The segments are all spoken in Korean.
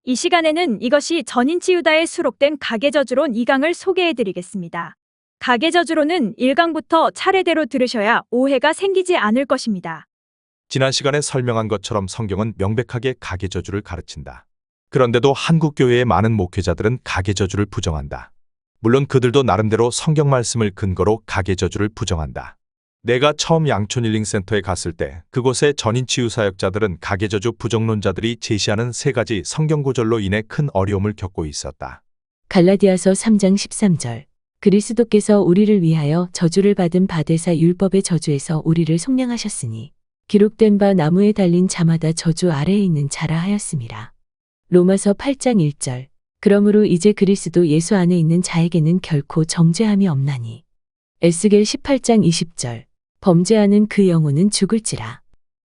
이 시간에는 이것이 전인치유다에 수록된 가계저주론 2강을 소개해드리겠습니다. 가계저주론은 1강부터 차례대로 들으셔야 오해가 생기지 않을 것입니다. 지난 시간에 설명한 것처럼 성경은 명백하게 가계저주를 가르친다. 그런데도 한국 교회의 많은 목회자들은 가계저주를 부정한다. 물론 그들도 나름대로 성경 말씀을 근거로 가계저주를 부정한다. 내가 처음 양촌 힐링센터에 갔을 때 그곳의 전인치유 사역자들은 가계저주 부정론자들이 제시하는 세 가지 성경 구절로 인해 큰 어려움을 겪고 있었다. 갈라디아서 3장 13절. 그리스도께서 우리를 위하여 저주를 받은 바되사 율법의 저주에서 우리를 속량하셨으니 기록된 바 나무에 달린 자마다 저주 아래에 있는 자라 하였음이라. 로마서 8장 1절. 그러므로 이제 그리스도 예수 안에 있는 자에게는 결코 정죄함이 없나니. 에스겔 18장 20절. 범죄하는 그 영혼은 죽을지라.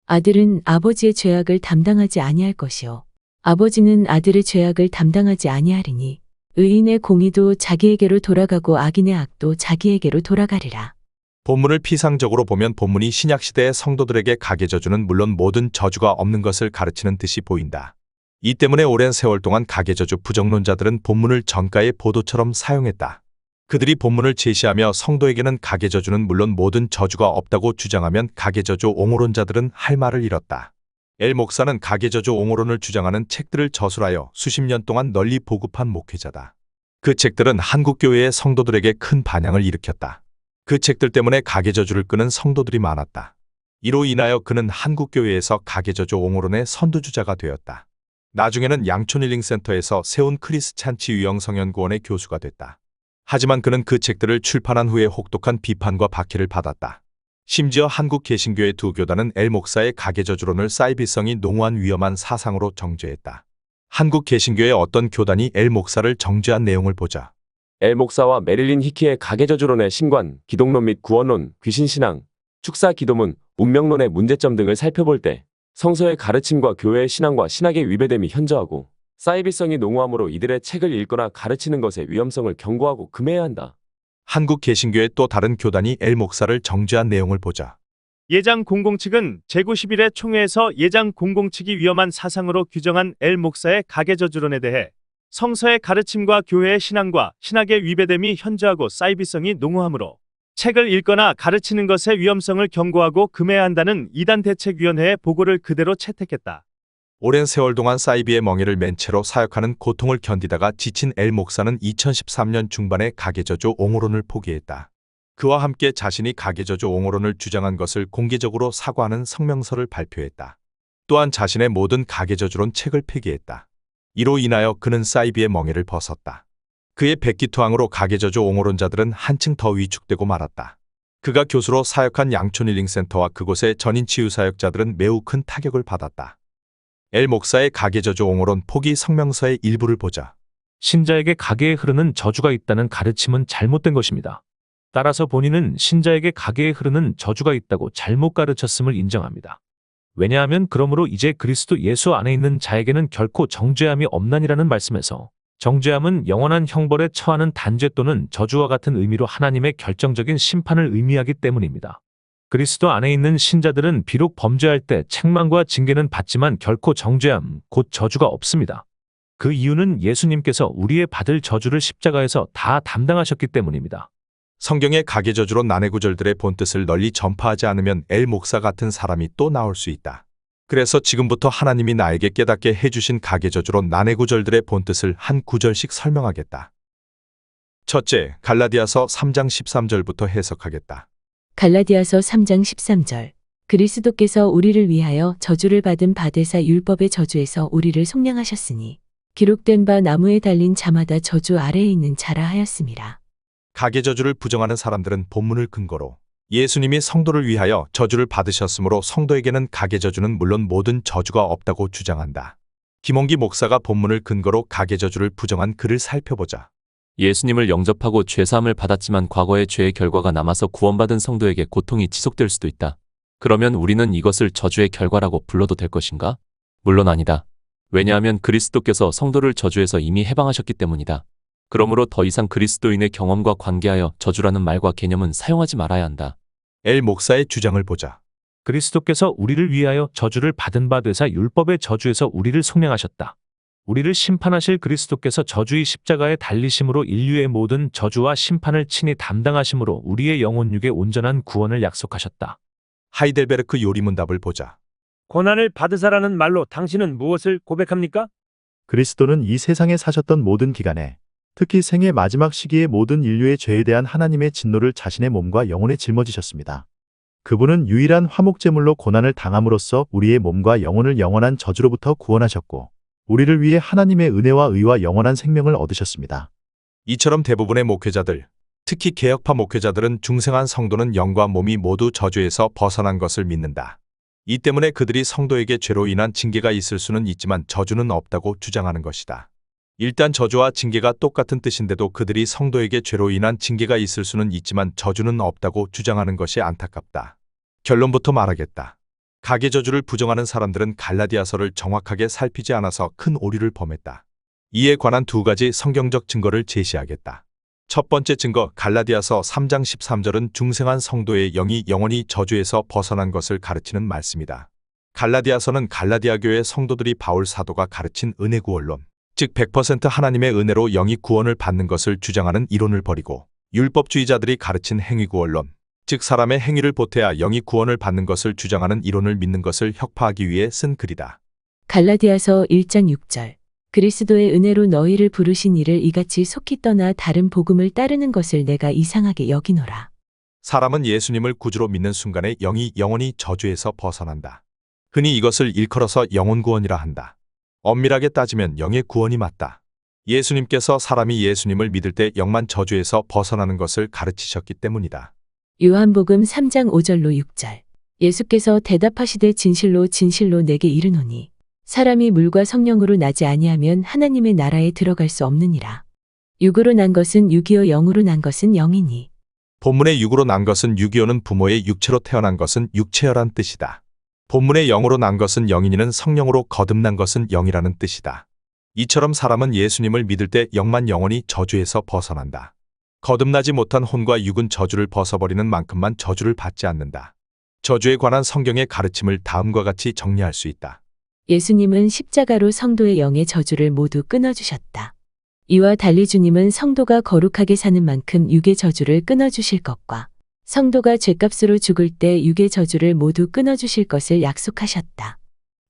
아들은 아버지의 죄악을 담당하지 아니할 것이요 아버지는 아들의 죄악을 담당하지 아니하리니 의인의 공의도 자기에게로 돌아가고 악인의 악도 자기에게로 돌아가리라. 본문을 피상적으로 보면 본문이 신약시대의 성도들에게 가계저주는 물론 모든 저주가 없는 것을 가르치는 듯이 보인다. 이 때문에 오랜 세월 동안 가계저주 부정론자들은 본문을 전가의 보도처럼 사용했다. 그들이 본문을 제시하며 성도에게는 가계저주는 물론 모든 저주가 없다고 주장하면 가계저주 옹호론자들은 할 말을 잃었다. 엘 목사는 가계저주 옹호론을 주장하는 책들을 저술하여 수십 년 동안 널리 보급한 목회자다. 그 책들은 한국교회의 성도들에게 큰 반향을 일으켰다. 그 책들 때문에 가계저주를 끄는 성도들이 많았다. 이로 인하여 그는 한국교회에서 가계저주 옹호론의 선두주자가 되었다. 나중에는 양촌 힐링센터에서 세운 크리스찬치 유영성연구원의 교수가 됐다. 하지만 그는 그 책들을 출판한 후에 혹독한 비판과 박해를 받았다. 심지어 한국 개신교의 두 교단은 엘 목사의 가계저주론을 사이비성이 농후한 위험한 사상으로 정죄했다. 한국 개신교의 어떤 교단이 엘 목사를 정죄한 내용을 보자. 엘 목사와 메릴린 히키의 가계저주론의 신관, 기독론 및 구원론, 귀신신앙, 축사 기도문, 운명론의 문제점 등을 살펴볼 때 성서의 가르침과 교회의 신앙과 신학의 위배됨이 현저하고 사이비성이 농후함으로 이들의 책을 읽거나 가르치는 것의 위험성을 경고하고 금해야 한다. 한국 개신교의 또 다른 교단이 엘 목사를 정죄한 내용을 보자. 예장 공공 측은 제91회 총회에서 예장 공공 측이 위험한 사상으로 규정한 엘 목사의 가계저주론에 대해 성서의 가르침과 교회의 신앙과 신학의 위배됨이 현저하고 사이비성이 농후함으로 책을 읽거나 가르치는 것의 위험성을 경고하고 금해야 한다는 이단 대책위원회의 보고를 그대로 채택했다. 오랜 세월 동안 사이비의 멍에를 맨 채로 사역하는 고통을 견디다가 지친 엘 목사는 2013년 중반에 가계저주 옹호론을 포기했다. 그와 함께 자신이 가계저주 옹호론을 주장한 것을 공개적으로 사과하는 성명서를 발표했다. 또한 자신의 모든 가계저주론 책을 폐기했다. 이로 인하여 그는 사이비의 멍에를 벗었다. 그의 백기투항으로 가계저주 옹호론자들은 한층 더 위축되고 말았다. 그가 교수로 사역한 양촌 힐링센터와 그곳의 전인치유 사역자들은 매우 큰 타격을 받았다. 엘 목사의 가계저주 옹호론 포기 성명서의 일부를 보자. 신자에게 가계에 흐르는 저주가 있다는 가르침은 잘못된 것입니다. 따라서 본인은 신자에게 가계에 흐르는 저주가 있다고 잘못 가르쳤음을 인정합니다. 왜냐하면 그러므로 이제 그리스도 예수 안에 있는 자에게는 결코 정죄함이 없나니라는 말씀에서 정죄함은 영원한 형벌에 처하는 단죄 또는 저주와 같은 의미로 하나님의 결정적인 심판을 의미하기 때문입니다. 그리스도 안에 있는 신자들은 비록 범죄할 때 책망과 징계는 받지만 결코 정죄함, 곧 저주가 없습니다. 그 이유는 예수님께서 우리의 받을 저주를 십자가에서 다 담당하셨기 때문입니다. 성경의 가계저주론 난해구절들의 본뜻을 널리 전파하지 않으면 엘 목사 같은 사람이 또 나올 수 있다. 그래서 지금부터 하나님이 나에게 깨닫게 해주신 가계저주론 난해구절들의 본뜻을 한 구절씩 설명하겠다. 첫째, 갈라디아서 3장 13절부터 해석하겠다. 갈라디아서 3장 13절. 그리스도께서 우리를 위하여 저주를 받은 바되사 율법의 저주에서 우리를 속량하셨으니 기록된 바 나무에 달린 자마다 저주 아래에 있는 자라 하였음이라. 가계저주를 부정하는 사람들은 본문을 근거로 예수님이 성도를 위하여 저주를 받으셨으므로 성도에게는 가계저주는 물론 모든 저주가 없다고 주장한다. 김홍기 목사가 본문을 근거로 가계저주를 부정한 글을 살펴보자. 예수님을 영접하고 죄사함을 받았지만 과거의 죄의 결과가 남아서 구원받은 성도에게 고통이 지속될 수도 있다. 그러면 우리는 이것을 저주의 결과라고 불러도 될 것인가? 물론 아니다. 왜냐하면 그리스도께서 성도를 저주에서 이미 해방하셨기 때문이다. 그러므로 더 이상 그리스도인의 경험과 관계하여 저주라는 말과 개념은 사용하지 말아야 한다. 엘 목사의 주장을 보자. 그리스도께서 우리를 위하여 저주를 받은 바 되사 율법의 저주에서 우리를 속량하셨다. 우리를 심판하실 그리스도께서 저주의 십자가에 달리심으로 인류의 모든 저주와 심판을 친히 담당하심으로 우리의 영혼육의 온전한 구원을 약속하셨다. 하이델베르크 요리문답을 보자. 고난을 받으사라는 말로 당신은 무엇을 고백합니까? 그리스도는 이 세상에 사셨던 모든 기간에, 특히 생의 마지막 시기에 모든 인류의 죄에 대한 하나님의 진노를 자신의 몸과 영혼에 짊어지셨습니다. 그분은 유일한 화목제물로 고난을 당함으로써 우리의 몸과 영혼을 영원한 저주로부터 구원하셨고, 우리를 위해 하나님의 은혜와 의와 영원한 생명을 얻으셨습니다. 이처럼 대부분의 목회자들, 특히 개혁파 목회자들은 중생한 성도는 영과 몸이 모두 저주에서 벗어난 것을 믿는다. 이 때문에 그들이 성도에게 죄로 인한 징계가 있을 수는 있지만 저주는 없다고 주장하는 것이다. 일단 저주와 징계가 똑같은 뜻인데도 그들이 성도에게 죄로 인한 징계가 있을 수는 있지만 저주는 없다고 주장하는 것이 안타깝다. 결론부터 말하겠다. 가계 저주를 부정하는 사람들은 갈라디아서를 정확하게 살피지 않아서 큰 오류를 범했다. 이에 관한 두 가지 성경적 증거를 제시하겠다. 첫 번째 증거, 갈라디아서 3장 13절은 중생한 성도의 영이 영원히 저주에서 벗어난 것을 가르치는 말씀이다. 갈라디아서는 갈라디아 교회 성도들이 바울 사도가 가르친 은혜 구원론, 즉 100% 하나님의 은혜로 영이 구원을 받는 것을 주장하는 이론을 버리고 율법주의자들이 가르친 행위 구원론, 즉 사람의 행위를 보태야 영이 구원을 받는 것을 주장하는 이론을 믿는 것을 혁파하기 위해 쓴 글이다. 갈라디아서 1장 6절. 그리스도의 은혜로 너희를 부르신 이를 이같이 속히 떠나 다른 복음을 따르는 것을 내가 이상하게 여기노라. 사람은 예수님을 구주로 믿는 순간에 영이 영원히 저주에서 벗어난다. 흔히 이것을 일컬어서 영혼 구원이라 한다. 엄밀하게 따지면 영의 구원이 맞다. 예수님께서 사람이 예수님을 믿을 때 영만 저주에서 벗어나는 것을 가르치셨기 때문이다. 요한복음 3장 5절로 6절. 예수께서 대답하시되 진실로 진실로 내게 이르노니 사람이 물과 성령으로 나지 아니하면 하나님의 나라에 들어갈 수 없느니라. 육으로 난 것은 육이요 영으로 난 것은 영이니. 본문의 육으로 난 것은 육이요는 부모의 육체로 태어난 것은 육체여란 뜻이다. 본문의 영으로 난 것은 영이니는 성령으로 거듭난 것은 영이라는 뜻이다. 이처럼 사람은 예수님을 믿을 때 영만 영원히 저주에서 벗어난다. 거듭나지 못한 혼과 육은 저주를 벗어버리는 만큼만 저주를 받지 않는다. 저주에 관한 성경의 가르침을 다음과 같이 정리할 수 있다. 예수님은 십자가로 성도의 영의 저주를 모두 끊어주셨다. 이와 달리 주님은 성도가 거룩하게 사는 만큼 육의 저주를 끊어주실 것과 성도가 죄값으로 죽을 때 육의 저주를 모두 끊어주실 것을 약속하셨다.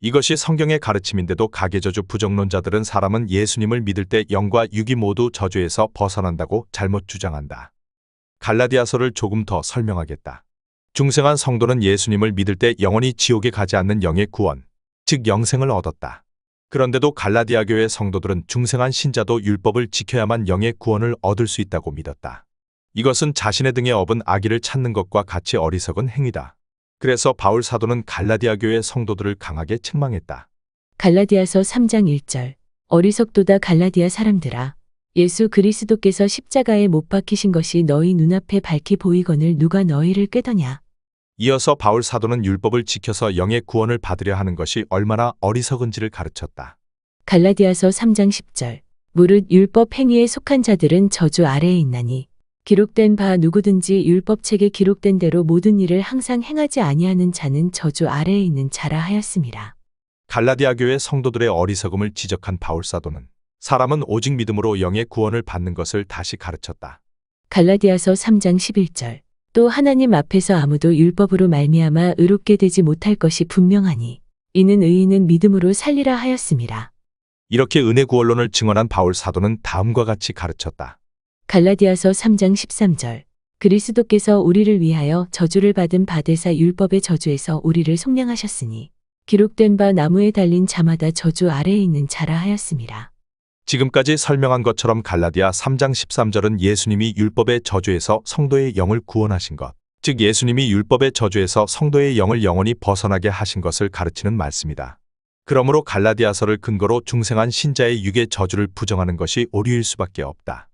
이것이 성경의 가르침인데도 가계저주 부정론자들은 사람은 예수님을 믿을 때 영과 육이 모두 저주에서 벗어난다고 잘못 주장한다. 갈라디아서를 조금 더 설명하겠다. 중생한 성도는 예수님을 믿을 때 영원히 지옥에 가지 않는 영의 구원, 즉 영생을 얻었다. 그런데도 갈라디아 교회 성도들은 중생한 신자도 율법을 지켜야만 영의 구원을 얻을 수 있다고 믿었다. 이것은 자신의 등에 업은 악의를 찾는 것과 같이 어리석은 행위다. 그래서 바울 사도는 갈라디아 교회 성도들을 강하게 책망했다. 갈라디아서 3장 1절. 어리석도다 갈라디아 사람들아. 예수 그리스도께서 십자가에 못 박히신 것이 너희 눈앞에 밝히 보이거늘 누가 너희를 꾀더냐. 이어서 바울 사도는 율법을 지켜서 영의 구원을 받으려 하는 것이 얼마나 어리석은지를 가르쳤다. 갈라디아서 3장 10절. 무릇 율법 행위에 속한 자들은 저주 아래에 있나니 기록된 바 누구든지 율법책에 기록된 대로 모든 일을 항상 행하지 아니하는 자는 저주 아래에 있는 자라 하였음이라. 갈라디아 교회 성도들의 어리석음을 지적한 바울 사도는 사람은 오직 믿음으로 영의 구원을 받는 것을 다시 가르쳤다. 갈라디아서 3장 11절. 또 하나님 앞에서 아무도 율법으로 말미암아 의롭게 되지 못할 것이 분명하니 이는 의인은 믿음으로 살리라 하였음이라. 이렇게 은혜 구원론을 증언한 바울 사도는 다음과 같이 가르쳤다. 갈라디아서 3장 13절. 그리스도께서 우리를 위하여 저주를 받은 바되사 율법의 저주에서 우리를 속량하셨으니 기록된 바 나무에 달린 자마다 저주 아래에 있는 자라 하였음이라. 지금까지 설명한 것처럼 갈라디아 3장 13절은 예수님이 율법의 저주에서 성도의 영을 구원하신 것, 즉 예수님이 율법의 저주에서 성도의 영을 영원히 벗어나게 하신 것을 가르치는 말씀이다. 그러므로 갈라디아서를 근거로 중생한 신자의 육의 저주를 부정하는 것이 오류일 수밖에 없다.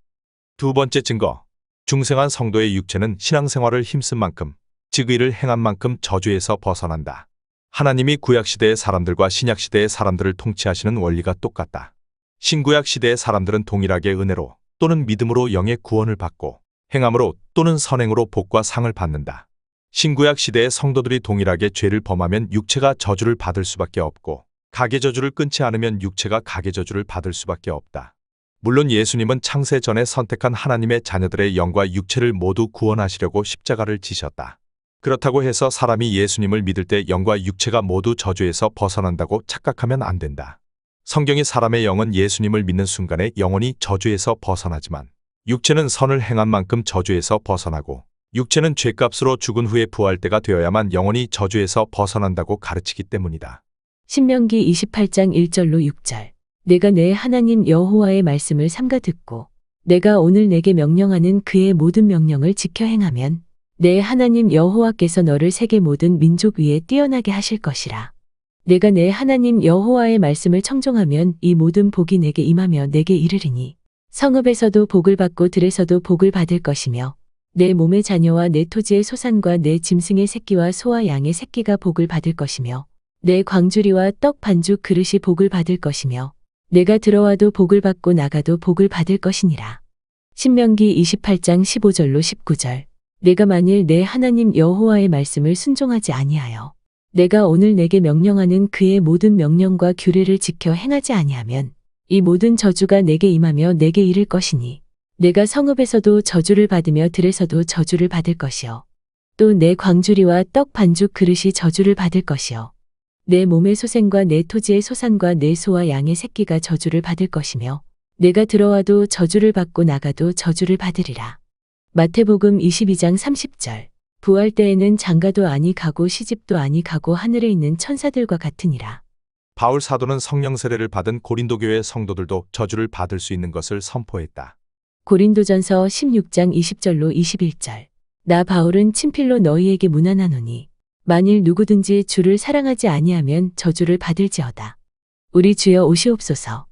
두 번째 증거, 중생한 성도의 육체는 신앙생활을 힘쓴 만큼, 즉 의를 행한 만큼 저주에서 벗어난다. 하나님이 구약시대의 사람들과 신약시대의 사람들을 통치하시는 원리가 똑같다. 신구약 시대의 사람들은 동일하게 은혜로 또는 믿음으로 영의 구원을 받고 행함으로 또는 선행으로 복과 상을 받는다. 신구약 시대의 성도들이 동일하게 죄를 범하면 육체가 저주를 받을 수밖에 없고 가계저주를 끊지 않으면 육체가 가계저주를 받을 수밖에 없다. 물론 예수님은 창세 전에 선택한 하나님의 자녀들의 영과 육체를 모두 구원하시려고 십자가를 지셨다. 그렇다고 해서 사람이 예수님을 믿을 때 영과 육체가 모두 저주에서 벗어난다고 착각하면 안 된다. 성경이 사람의 영은 예수님을 믿는 순간에 영원히 저주에서 벗어나지만 육체는 선을 행한 만큼 저주에서 벗어나고 육체는 죄값으로 죽은 후에 부활 때가 되어야만 영원히 저주에서 벗어난다고 가르치기 때문이다. 신명기 28장 1절로 6절. 내가 내 하나님 여호와의 말씀을 삼가 듣고 내가 오늘 내게 명령하는 그의 모든 명령을 지켜 행하면 내 하나님 여호와께서 너를 세계 모든 민족 위에 뛰어나게 하실 것이라. 내가 내 하나님 여호와의 말씀을 청종하면 이 모든 복이 내게 임하며 내게 이르리니 성읍에서도 복을 받고 들에서도 복을 받을 것이며 내 몸의 자녀와 내 토지의 소산과 내 짐승의 새끼와 소와 양의 새끼가 복을 받을 것이며 내 광주리와 떡 반죽 그릇이 복을 받을 것이며 내가 들어와도 복을 받고 나가도 복을 받을 것이니라. 신명기 28장 15절로 19절. 내가 만일 내 하나님 여호와의 말씀을 순종하지 아니하여 내가 오늘 내게 명령하는 그의 모든 명령과 규례를 지켜 행하지 아니하면 이 모든 저주가 내게 임하며 내게 이를 것이니 내가 성읍에서도 저주를 받으며 들에서도 저주를 받을 것이요 또 내 광주리와 떡 반죽 그릇이 저주를 받을 것이요 내 몸의 소생과 내 토지의 소산과 내 소와 양의 새끼가 저주를 받을 것이며 내가 들어와도 저주를 받고 나가도 저주를 받으리라. 마태복음 22장 30절. 부활 때에는 장가도 아니 가고 시집도 아니 가고 하늘에 있는 천사들과 같으니라. 바울 사도는 성령 세례를 받은 고린도 교회 성도들도 저주를 받을 수 있는 것을 선포했다. 고린도전서 16장 20절로 21절. 나 바울은 친필로 너희에게 문안하노니 만일 누구든지 주를 사랑하지 아니하면 저주를 받을지어다. 우리 주여 오시옵소서.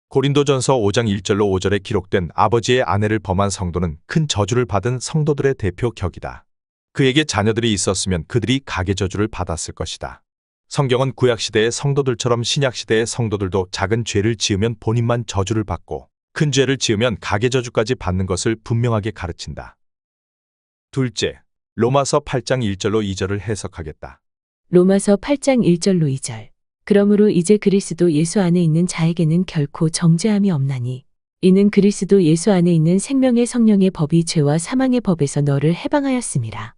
고린도전서 5장 1절로 5절에 기록된 아버지의 아내를 범한 성도는 큰 저주를 받은 성도들의 대표 격이다. 그에게 자녀들이 있었으면 그들이 가계저주를 받았을 것이다. 성경은 구약시대의 성도들처럼 신약시대의 성도들도 작은 죄를 지으면 본인만 저주를 받고 큰 죄를 지으면 가계저주까지 받는 것을 분명하게 가르친다. 둘째, 로마서 8장 1절로 2절을 해석하겠다. 로마서 8장 1절로 2절. 그러므로 이제 그리스도 예수 안에 있는 자에게는 결코 정죄함이 없나니 이는 그리스도 예수 안에 있는 생명의 성령의 법이 죄와 사망의 법에서 너를 해방하였음이라.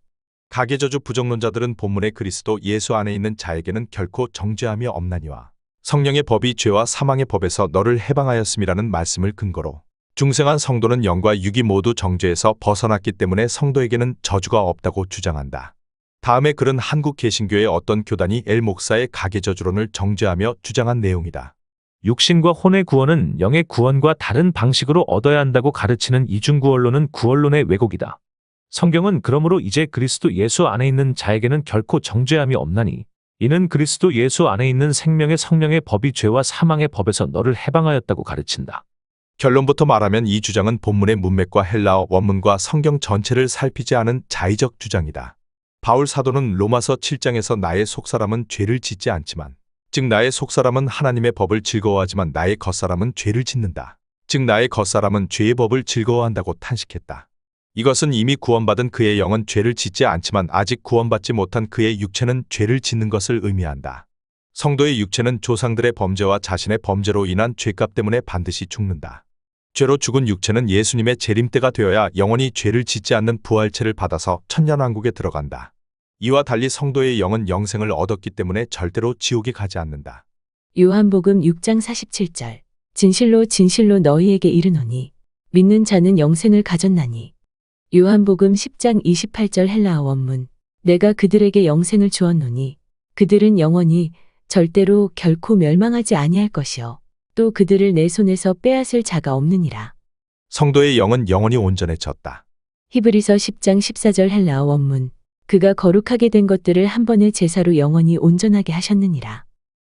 가계저주 부정론자들은 본문의 그리스도 예수 안에 있는 자에게는 결코 정죄함이 없나니와 성령의 법이 죄와 사망의 법에서 너를 해방하였음이라는 말씀을 근거로 중생한 성도는 영과 육이 모두 정죄에서 벗어났기 때문에 성도에게는 저주가 없다고 주장한다. 다음의 글은 한국 개신교의 어떤 교단이 엘 목사의 가계저주론을 정죄하며 주장한 내용이다. 육신과 혼의 구원은 영의 구원과 다른 방식으로 얻어야 한다고 가르치는 이중구원론은 구원론의 왜곡이다. 성경은 그러므로 이제 그리스도 예수 안에 있는 자에게는 결코 정죄함이 없나니 이는 그리스도 예수 안에 있는 생명의 성령의 법이 죄와 사망의 법에서 너를 해방하였다고 가르친다. 결론부터 말하면 이 주장은 본문의 문맥과 헬라어 원문과 성경 전체를 살피지 않은 자의적 주장이다. 바울 사도는 로마서 7장에서 나의 속사람은 죄를 짓지 않지만 즉 나의 속사람은 하나님의 법을 즐거워하지만 나의 겉사람은 죄를 짓는다. 즉 나의 겉사람은 죄의 법을 즐거워한다고 탄식했다. 이것은 이미 구원받은 그의 영은 죄를 짓지 않지만 아직 구원받지 못한 그의 육체는 죄를 짓는 것을 의미한다. 성도의 육체는 조상들의 범죄와 자신의 범죄로 인한 죄값 때문에 반드시 죽는다. 죄로 죽은 육체는 예수님의 재림때가 되어야 영원히 죄를 짓지 않는 부활체를 받아서 천년왕국에 들어간다. 이와 달리 성도의 영은 영생을 얻었기 때문에 절대로 지옥에 가지 않는다. 요한복음 6장 47절. 진실로 진실로 너희에게 이르노니 믿는 자는 영생을 가졌나니. 요한복음 10장 28절 헬라어 원문. 내가 그들에게 영생을 주었노니 그들은 영원히 절대로 결코 멸망하지 아니할 것이요 또 그들을 내 손에서 빼앗을 자가 없느니라. 성도의 영은 영원히 온전해졌다. 히브리서 10장 14절 헬라어 원문. 그가 거룩하게 된 것들을 한 번의 제사로 영원히 온전하게 하셨느니라.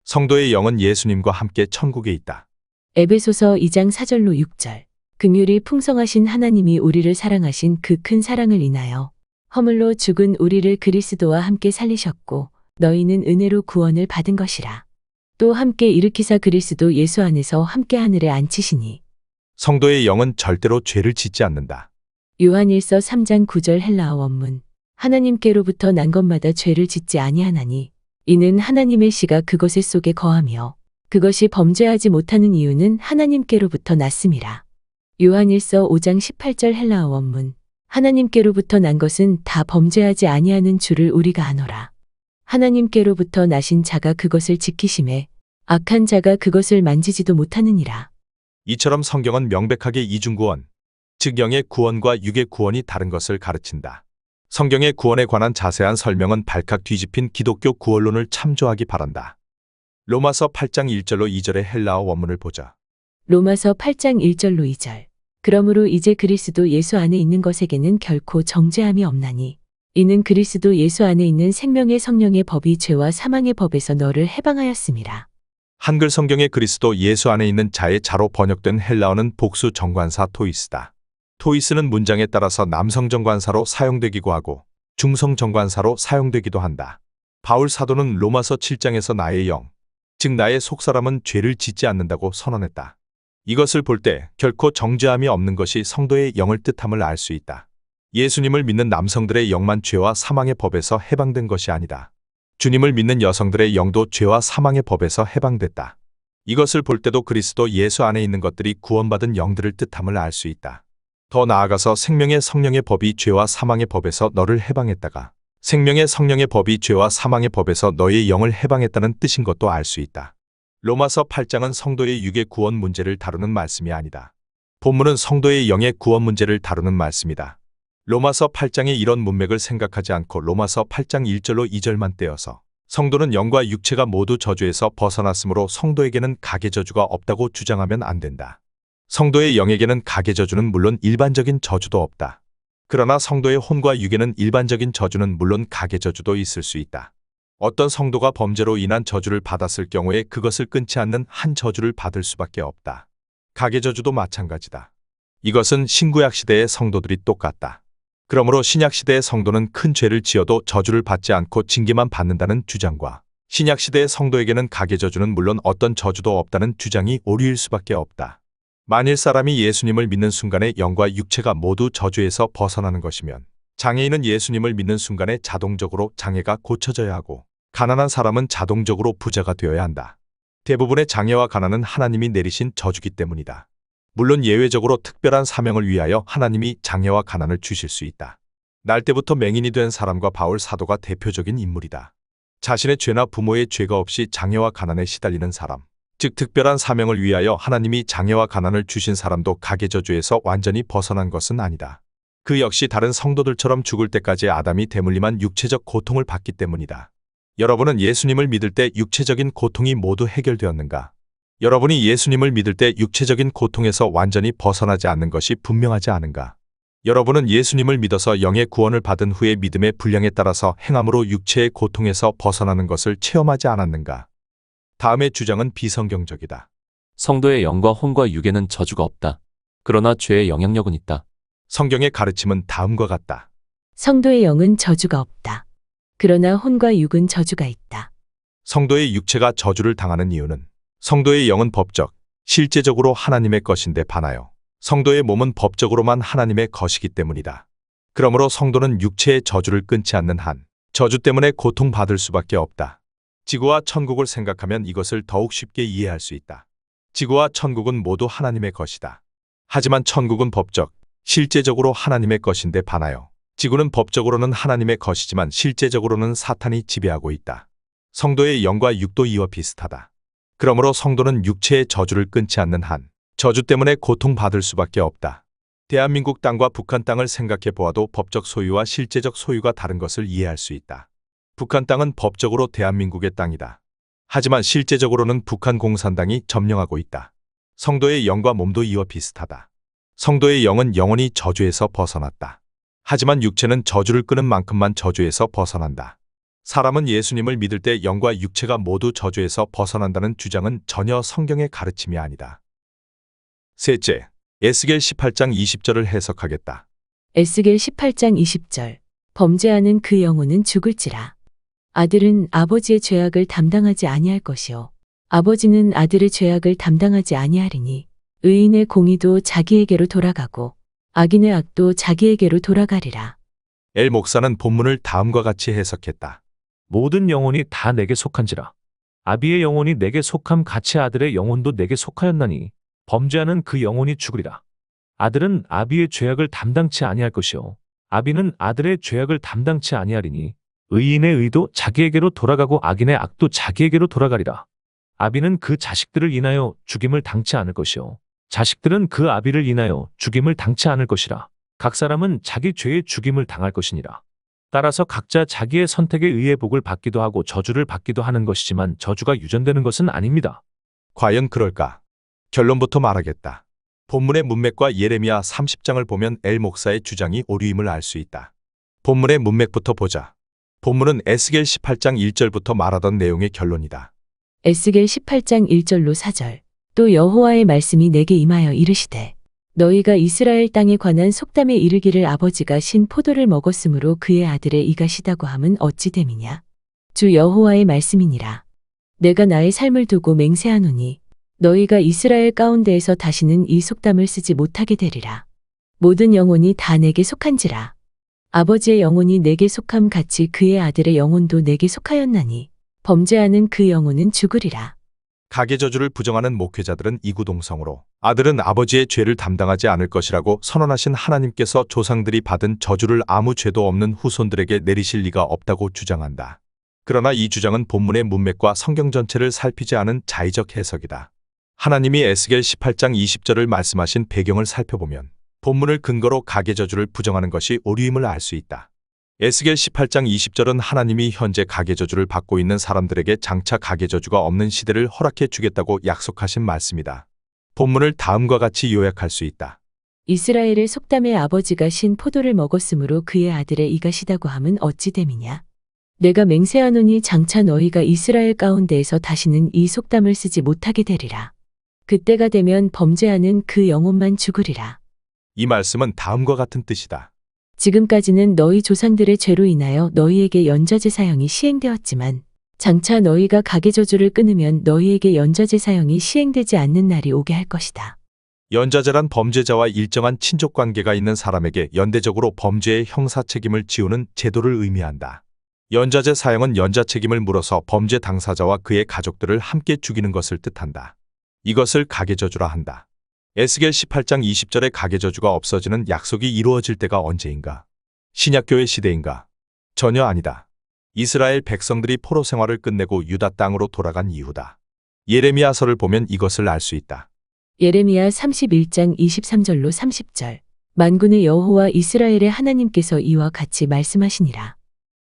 성도의 영은 예수님과 함께 천국에 있다. 에베소서 2장 4절로 6절. 긍휼이 풍성하신 하나님이 우리를 사랑하신 그 큰 사랑을 인하여 허물로 죽은 우리를 그리스도와 함께 살리셨고 너희는 은혜로 구원을 받은 것이라. 또 함께 일으키사 그리스도 예수 안에서 함께 하늘에 앉히시니. 성도의 영은 절대로 죄를 짓지 않는다. 요한일서 3장 9절 헬라어 원문. 하나님께로부터 난 것마다 죄를 짓지 아니하나니 이는 하나님의 씨가 그것의 속에 거하며 그것이 범죄하지 못하는 이유는 하나님께로부터 났음이라. 요한일서 5장 18절 헬라어 원문. 하나님께로부터 난 것은 다 범죄하지 아니하는 줄을 우리가 아노라. 하나님께로부터 나신 자가 그것을 지키심에 악한 자가 그것을 만지지도 못하느니라. 이처럼 성경은 명백하게 이중구원, 즉 영의 구원과 육의 구원이 다른 것을 가르친다. 성경의 구원에 관한 자세한 설명은 발칵 뒤집힌 기독교 구원론을 참조하기 바란다. 로마서 8장 1절로 2절의 헬라어 원문을 보자. 로마서 8장 1절로 2절. 그러므로 이제 그리스도 예수 안에 있는 것에게는 결코 정죄함이 없나니 이는 그리스도 예수 안에 있는 생명의 성령의 법이 죄와 사망의 법에서 너를 해방하였음이라. 한글 성경의 그리스도 예수 안에 있는 자의 자로 번역된 헬라어는 복수 정관사 토이스다. 토이스는 문장에 따라서 남성 정관사로 사용되기도 하고 중성 정관사로 사용되기도 한다. 바울 사도는 로마서 7장에서 나의 영, 즉 나의 속사람은 죄를 짓지 않는다고 선언했다. 이것을 볼 때 결코 정죄함이 없는 것이 성도의 영을 뜻함을 알 수 있다. 예수님을 믿는 남성들의 영만 죄와 사망의 법에서 해방된 것이 아니다. 주님을 믿는 여성들의 영도 죄와 사망의 법에서 해방됐다. 이것을 볼 때도 그리스도 예수 안에 있는 것들이 구원받은 영들을 뜻함을 알 수 있다. 더 나아가서 생명의 성령의 법이 죄와 사망의 법에서 너를 해방했다가 생명의 성령의 법이 죄와 사망의 법에서 너의 영을 해방했다는 뜻인 것도 알 수 있다. 로마서 8장은 성도의 육의 구원 문제를 다루는 말씀이 아니다. 본문은 성도의 영의 구원 문제를 다루는 말씀이다. 로마서 8장의 이런 문맥을 생각하지 않고 로마서 8장 1절로 2절만 떼어서 성도는 영과 육체가 모두 저주에서 벗어났으므로 성도에게는 가계 저주가 없다고 주장하면 안 된다. 성도의 영에게는 가계 저주는 물론 일반적인 저주도 없다. 그러나 성도의 혼과 육에는 일반적인 저주는 물론 가계 저주도 있을 수 있다. 어떤 성도가 범죄로 인한 저주를 받았을 경우에 그것을 끊지 않는 한 저주를 받을 수밖에 없다. 가계 저주도 마찬가지다. 이것은 신구약 시대의 성도들이 똑같다. 그러므로 신약 시대의 성도는 큰 죄를 지어도 저주를 받지 않고 징계만 받는다는 주장과 신약 시대의 성도에게는 가계 저주는 물론 어떤 저주도 없다는 주장이 오류일 수밖에 없다. 만일 사람이 예수님을 믿는 순간에 영과 육체가 모두 저주에서 벗어나는 것이면 장애인은 예수님을 믿는 순간에 자동적으로 장애가 고쳐져야 하고 가난한 사람은 자동적으로 부자가 되어야 한다. 대부분의 장애와 가난은 하나님이 내리신 저주기 때문이다. 물론 예외적으로 특별한 사명을 위하여 하나님이 장애와 가난을 주실 수 있다. 날 때부터 맹인이 된 사람과 바울 사도가 대표적인 인물이다. 자신의 죄나 부모의 죄가 없이 장애와 가난에 시달리는 사람, 즉 특별한 사명을 위하여 하나님이 장애와 가난을 주신 사람도 가계 저주에서 완전히 벗어난 것은 아니다. 그 역시 다른 성도들처럼 죽을 때까지 아담이 대물림한 육체적 고통을 받기 때문이다. 여러분은 예수님을 믿을 때 육체적인 고통이 모두 해결되었는가? 여러분이 예수님을 믿을 때 육체적인 고통에서 완전히 벗어나지 않는 것이 분명하지 않은가? 여러분은 예수님을 믿어서 영의 구원을 받은 후에 믿음의 분량에 따라서 행함으로 육체의 고통에서 벗어나는 것을 체험하지 않았는가? 다음의 주장은 비성경적이다. 성도의 영과 혼과 육에는 저주가 없다. 그러나 죄의 영향력은 있다. 성경의 가르침은 다음과 같다. 성도의 영은 저주가 없다. 그러나 혼과 육은 저주가 있다. 성도의 육체가 저주를 당하는 이유는 성도의 영은 법적, 실제적으로 하나님의 것인데 반하여 성도의 몸은 법적으로만 하나님의 것이기 때문이다. 그러므로 성도는 육체의 저주를 끊지 않는 한 저주 때문에 고통받을 수밖에 없다. 지구와 천국을 생각하면 이것을 더욱 쉽게 이해할 수 있다. 지구와 천국은 모두 하나님의 것이다. 하지만 천국은 법적, 실제적으로 하나님의 것인데 반하여 지구는 법적으로는 하나님의 것이지만 실제적으로는 사탄이 지배하고 있다. 성도의 영과 육도 이와 비슷하다. 그러므로 성도는 육체의 저주를 끊지 않는 한 저주 때문에 고통받을 수밖에 없다. 대한민국 땅과 북한 땅을 생각해 보아도 법적 소유와 실제적 소유가 다른 것을 이해할 수 있다. 북한 땅은 법적으로 대한민국의 땅이다. 하지만 실제적으로는 북한 공산당이 점령하고 있다. 성도의 영과 몸도 이와 비슷하다. 성도의 영은 영원히 저주에서 벗어났다. 하지만 육체는 저주를 끄는 만큼만 저주에서 벗어난다. 사람은 예수님을 믿을 때 영과 육체가 모두 저주에서 벗어난다는 주장은 전혀 성경의 가르침이 아니다. 셋째, 에스겔 18장 20절을 해석하겠다. 에스겔 18장 20절. 범죄하는 그 영혼은 죽을지라. 아들은 아버지의 죄악을 담당하지 아니할 것이요 아버지는 아들의 죄악을 담당하지 아니하리니 의인의 공의도 자기에게로 돌아가고 악인의 악도 자기에게로 돌아가리라. 엘 목사는 본문을 다음과 같이 해석했다. 모든 영혼이 다 내게 속한지라. 아비의 영혼이 내게 속함 같이 아들의 영혼도 내게 속하였나니 범죄하는 그 영혼이 죽으리라. 아들은 아비의 죄악을 담당치 아니할 것이요 아비는 아들의 죄악을 담당치 아니하리니 의인의 의도 자기에게로 돌아가고 악인의 악도 자기에게로 돌아가리라. 아비는 그 자식들을 인하여 죽임을 당치 않을 것이요 자식들은 그 아비를 인하여 죽임을 당치 않을 것이라. 각 사람은 자기 죄의 죽임을 당할 것이니라. 따라서 각자 자기의 선택에 의해 복을 받기도 하고 저주를 받기도 하는 것이지만 저주가 유전되는 것은 아닙니다. 과연 그럴까? 결론부터 말하겠다. 본문의 문맥과 예레미야 30장을 보면 엘 목사의 주장이 오류임을 알 수 있다. 본문의 문맥부터 보자. 본문은 에스겔 18장 1절부터 말하던 내용의 결론이다. 에스겔 18장 1절로 4절. 또 여호와의 말씀이 내게 임하여 이르시되 너희가 이스라엘 땅에 관한 속담에 이르기를 아버지가 신 포도를 먹었으므로 그의 아들의 이가 시다고 함은 어찌 됨이냐. 주 여호와의 말씀이니라. 내가 나의 삶을 두고 맹세하노니 너희가 이스라엘 가운데에서 다시는 이 속담을 쓰지 못하게 되리라. 모든 영혼이 다 내게 속한지라. 아버지의 영혼이 내게 속함 같이 그의 아들의 영혼도 내게 속하였나니 범죄하는 그 영혼은 죽으리라. 가계 저주를 부정하는 목회자들은 이구동성으로 아들은 아버지의 죄를 담당하지 않을 것이라고 선언하신 하나님께서 조상들이 받은 저주를 아무 죄도 없는 후손들에게 내리실 리가 없다고 주장한다. 그러나 이 주장은 본문의 문맥과 성경 전체를 살피지 않은 자의적 해석이다. 하나님이 에스겔 18장 20절을 말씀하신 배경을 살펴보면 본문을 근거로 가계 저주를 부정하는 것이 오류임을 알 수 있다. 에스겔 18장 20절은 하나님이 현재 가계 저주를 받고 있는 사람들에게 장차 가계 저주가 없는 시대를 허락해 주겠다고 약속하신 말씀이다. 본문을 다음과 같이 요약할 수 있다. 이스라엘의 속담의 아버지가 신 포도를 먹었으므로 그의 아들의 이가 시다고 함은 어찌 됨이냐. 내가 맹세하노니 장차 너희가 이스라엘 가운데에서 다시는 이 속담을 쓰지 못하게 되리라. 그때가 되면 범죄하는 그 영혼만 죽으리라. 이 말씀은 다음과 같은 뜻이다. 지금까지는 너희 조상들의 죄로 인하여 너희에게 연좌제 사형이 시행되었지만 장차 너희가 가계 저주를 끊으면 너희에게 연좌제 사형이 시행되지 않는 날이 오게 할 것이다. 연좌제란 범죄자와 일정한 친족 관계가 있는 사람에게 연대적으로 범죄의 형사 책임을 지우는 제도를 의미한다. 연좌제 사형은 연좌 책임을 물어서 범죄 당사자와 그의 가족들을 함께 죽이는 것을 뜻한다. 이것을 가계 저주라 한다. 에스겔 18장 20절의 가계 저주가 없어지는 약속이 이루어질 때가 언제인가? 신약교회 시대인가? 전혀 아니다. 이스라엘 백성들이 포로 생활을 끝내고 유다 땅으로 돌아간 이후다. 예레미야서를 보면 이것을 알 수 있다. 예레미야 31장 23절로 30절. 만군의 여호와 이스라엘의 하나님께서 이와 같이 말씀하시니라.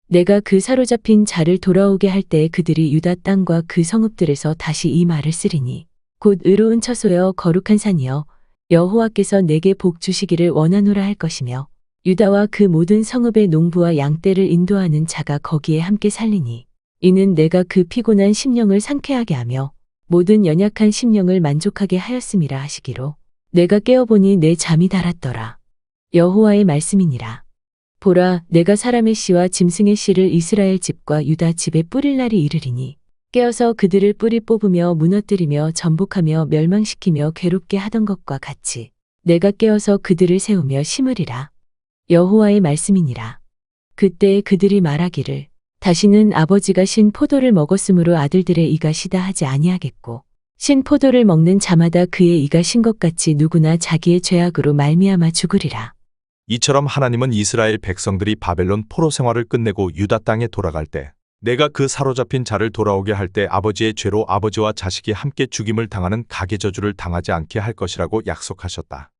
내가 그 사로잡힌 자를 돌아오게 할 때에 그들이 유다 땅과 그 성읍들에서 다시 이 말을 쓰리니 곧 의로운 처소여 거룩한 산이여 여호와께서 내게 복 주시기를 원하노라 할 것이며 유다와 그 모든 성읍의 농부와 양떼를 인도하는 자가 거기에 함께 살리니 이는 내가 그 피곤한 심령을 상쾌하게 하며 모든 연약한 심령을 만족하게 하였음이라 하시기로 내가 깨어보니 내 잠이 달았더라. 여호와의 말씀이니라. 보라, 내가 사람의 씨와 짐승의 씨를 이스라엘 집과 유다 집에 뿌릴 날이 이르리니 깨어서 그들을 뿌리 뽑으며 무너뜨리며 전복하며 멸망시키며 괴롭게 하던 것과 같이 내가 깨어서 그들을 세우며 심으리라. 여호와의 말씀이니라. 그때에 그들이 말하기를 다시는 아버지가 신 포도를 먹었으므로 아들들의 이가 시다 하지 아니하겠고 신 포도를 먹는 자마다 그의 이가 신 것 같이 누구나 자기의 죄악으로 말미암아 죽으리라. 이처럼 하나님은 이스라엘 백성들이 바벨론 포로 생활을 끝내고 유다 땅에 돌아갈 때 내가 그 사로잡힌 자를 돌아오게 할 때 아버지의 죄로 아버지와 자식이 함께 죽임을 당하는 가계 저주를 당하지 않게 할 것이라고 약속하셨다.